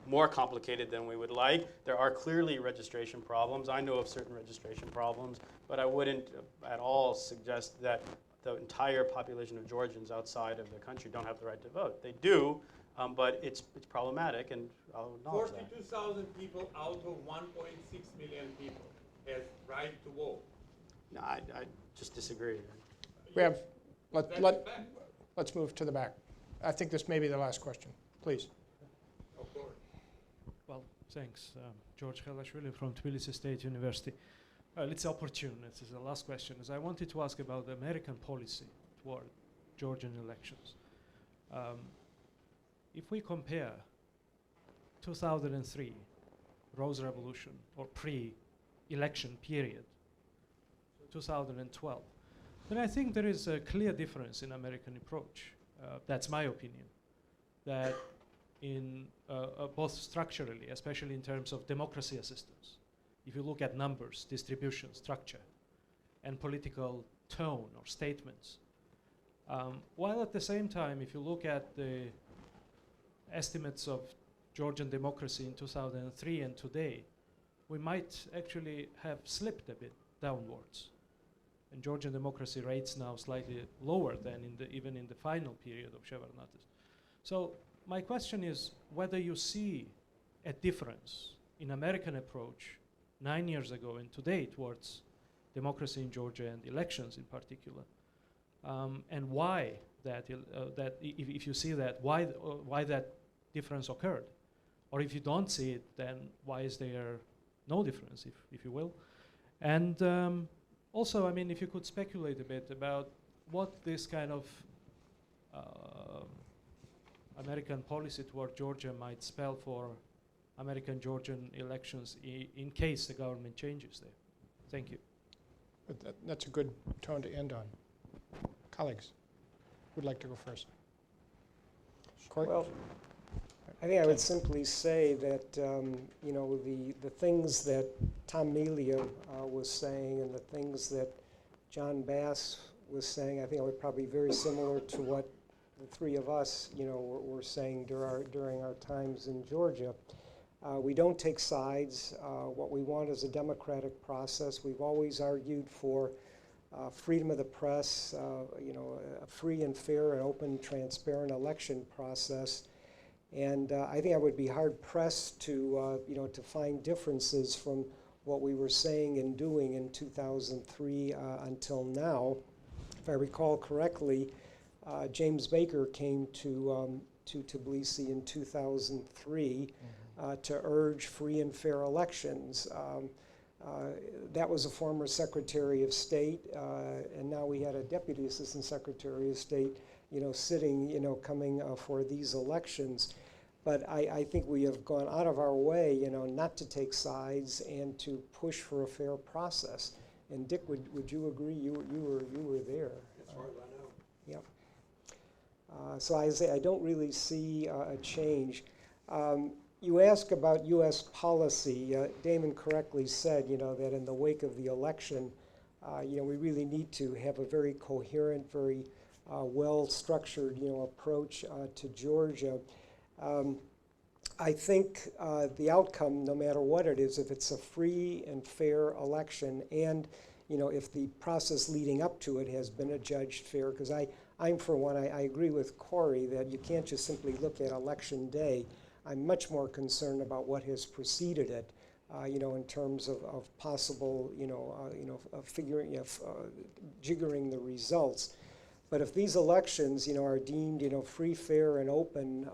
more complicated than we would like. There are clearly registration problems. I know of certain registration problems, but I wouldn't at all suggest that the entire population of Georgians outside of the country don't have the right to vote. They do, but it's problematic, and I'll acknowledge that. 42,000 people out of 1.6 million people has right to vote. No, I just disagree. We have, That's a fact, let's move to the back. I think this may be the last question. Please. of course. Well, thanks. George Helashvili from Tbilisi State University. It's opportune. This is the last question. I wanted to ask about the American policy toward Georgian elections. If we compare 2003 Rose Revolution or pre-election period, 2012, then I think there is a clear difference in American approach. That's my opinion. That in both structurally, especially in terms of democracy assistance, if you look at numbers, distribution, structure, and political tone or statements, while at the same time, if you look at the estimates of Georgian democracy in 2003 and today, we might actually have slipped a bit downwards. And Georgian democracy rates now slightly lower than even in the final period of Shevardnadze. So my question is whether you see a difference in American approach 9 years ago and today towards democracy in Georgia and elections in particular, and why that if you see that, why that difference occurred, or if you don't see it, then why is there no difference, if you will? And also, I mean, if you could speculate a bit about what this kind of American policy toward Georgia might spell for American-Georgian elections in case the government changes there. Thank you. That's a good tone to end on. Colleagues, who'd like to go first? Cory? Well, I think I would simply say that the things that Tom Melia was saying and the things that John Bass was saying, I think are probably very similar to what the three of us, were saying during our times in Georgia. We don't take sides. What we want is a democratic process. We've always argued for freedom of the press, a free and fair and open, transparent election process. And I think I would be hard pressed to find differences from what we were saying and doing in 2003 until now. If I recall correctly, James Baker came to Tbilisi in 2003 to urge free and fair elections. That was a former Secretary of State, and now we had a Deputy Assistant Secretary of State, sitting, coming for these elections. But I think we have gone out of our way, not to take sides and to push for a fair process. And Dick, would you agree? You were there. As far as I know. Yep. So I say I don't really see a change. You ask about U.S. policy. Damon correctly said, that in the wake of the election, we really need to have a very coherent, very well-structured, approach to Georgia. I think the outcome, no matter what it is, if it's a free and fair election, and if the process leading up to it has been adjudged fair, because I'm for one, I agree with Cory that you can't just simply look at election day. I'm much more concerned about what has preceded it, in terms of possible, jiggering the results. But if these elections, are deemed, free, fair, and open,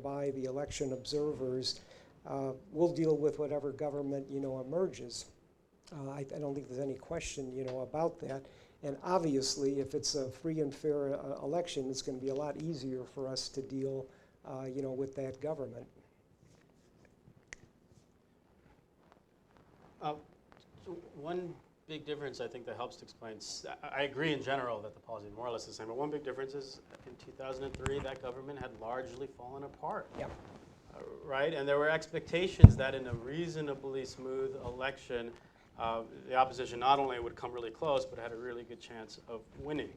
by the election observers, we'll deal with whatever government, emerges. I don't think there's any question, about that. And obviously, if it's a free and fair election, it's going to be a lot easier for us to deal, with that government. One big difference I think that helps to explain, I agree in general that the policy is more or less the same, but one big difference is in 2003 that government had largely fallen apart. Yep. Right? And there were expectations that in a reasonably smooth election, the opposition not only would come really close, but had a really good chance of winning.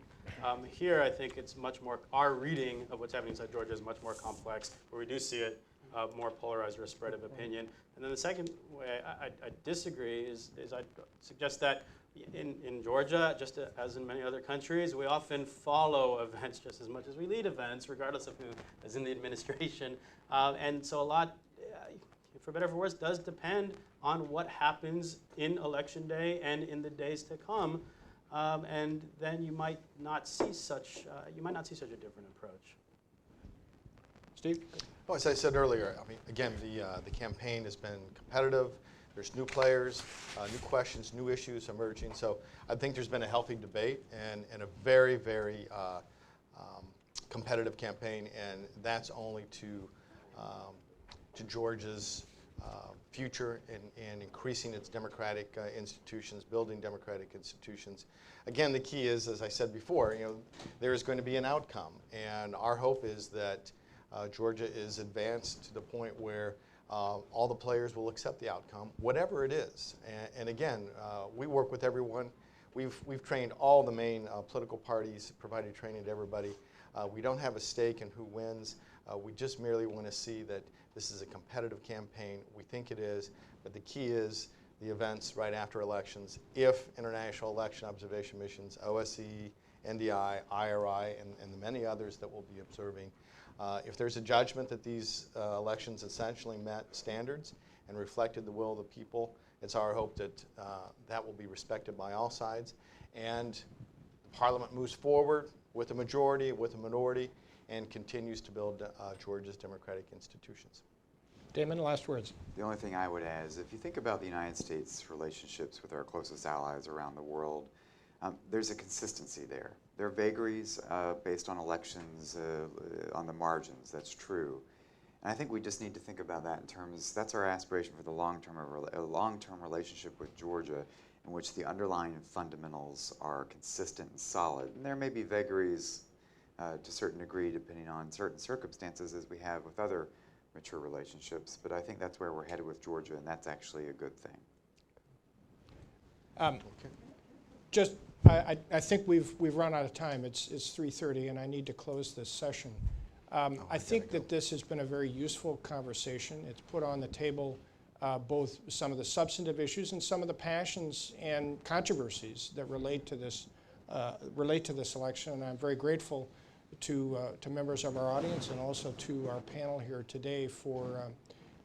Here, I think it's much more, our reading of what's happening inside Georgia is much more complex, where we do see it more polarized or a spread of opinion. And then the second way I disagree is I suggest that in Georgia, just as in many other countries, we often follow events just as much as we lead events, regardless of who is in the administration. And so a lot, for better or for worse, does depend on what happens in election day and in the days to come. And then you might not see such a different approach. Steve? Well, as I said earlier, I mean, again, the campaign has been competitive. There's new players, new questions, new issues emerging. So I think there's been a healthy debate and a very, very competitive campaign, and that's only to Georgia's future in increasing its democratic institutions, building democratic institutions. Again, the key is, as I said before, there is going to be an outcome, and our hope is that Georgia is advanced to the point where all the players will accept the outcome, whatever it is. And again, we work with everyone. We've trained all the main political parties, provided training to everybody. We don't have a stake in who wins. We just merely want to see that this is a competitive campaign. We think it is, but the key is the events right after elections. If international election observation missions, OSCE, NDI, IRI, and the many others that we'll be observing, if there's a judgment that these elections essentially met standards and reflected the will of the people, it's our hope that that will be respected by all sides. And Parliament moves forward with a majority, with a minority, and continues to build Georgia's democratic institutions. Damon, last words. The only thing I would add is if you think about the United States' relationships with our closest allies around the world, there's a consistency there. There are vagaries based on elections on the margins, that's true. And I think we just need to think about that in terms, that's our aspiration for the long-term relationship with Georgia, in which the underlying fundamentals are consistent and solid. And there may be vagaries to a certain degree depending on certain circumstances as we have with other mature relationships, but I think that's where we're headed with Georgia, and that's actually a good thing. I think we've run out of time. It's 3:30, and I need to close this session. I think that this has been a very useful conversation. It's put on the table both some of the substantive issues and some of the passions and controversies that relate to this election. And I'm very grateful to members of our audience and also to our panel here today for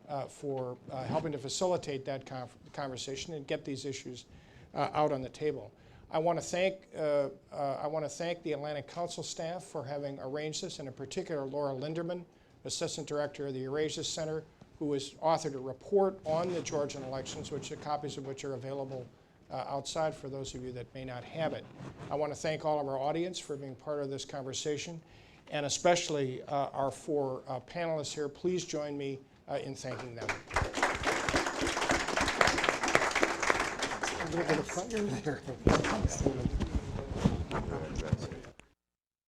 helping to facilitate that conversation and get these issues out on the table. I want to thank the Atlantic Council staff for having arranged this, and in particular Laura Linderman, Assistant Director of the Eurasia Center, who has authored a report on the Georgian elections, copies of which are available outside for those of you that may not have it. I want to thank all of our audience for being part of this conversation, and especially our four panelists here. Please join me in thanking them. Look at the front there.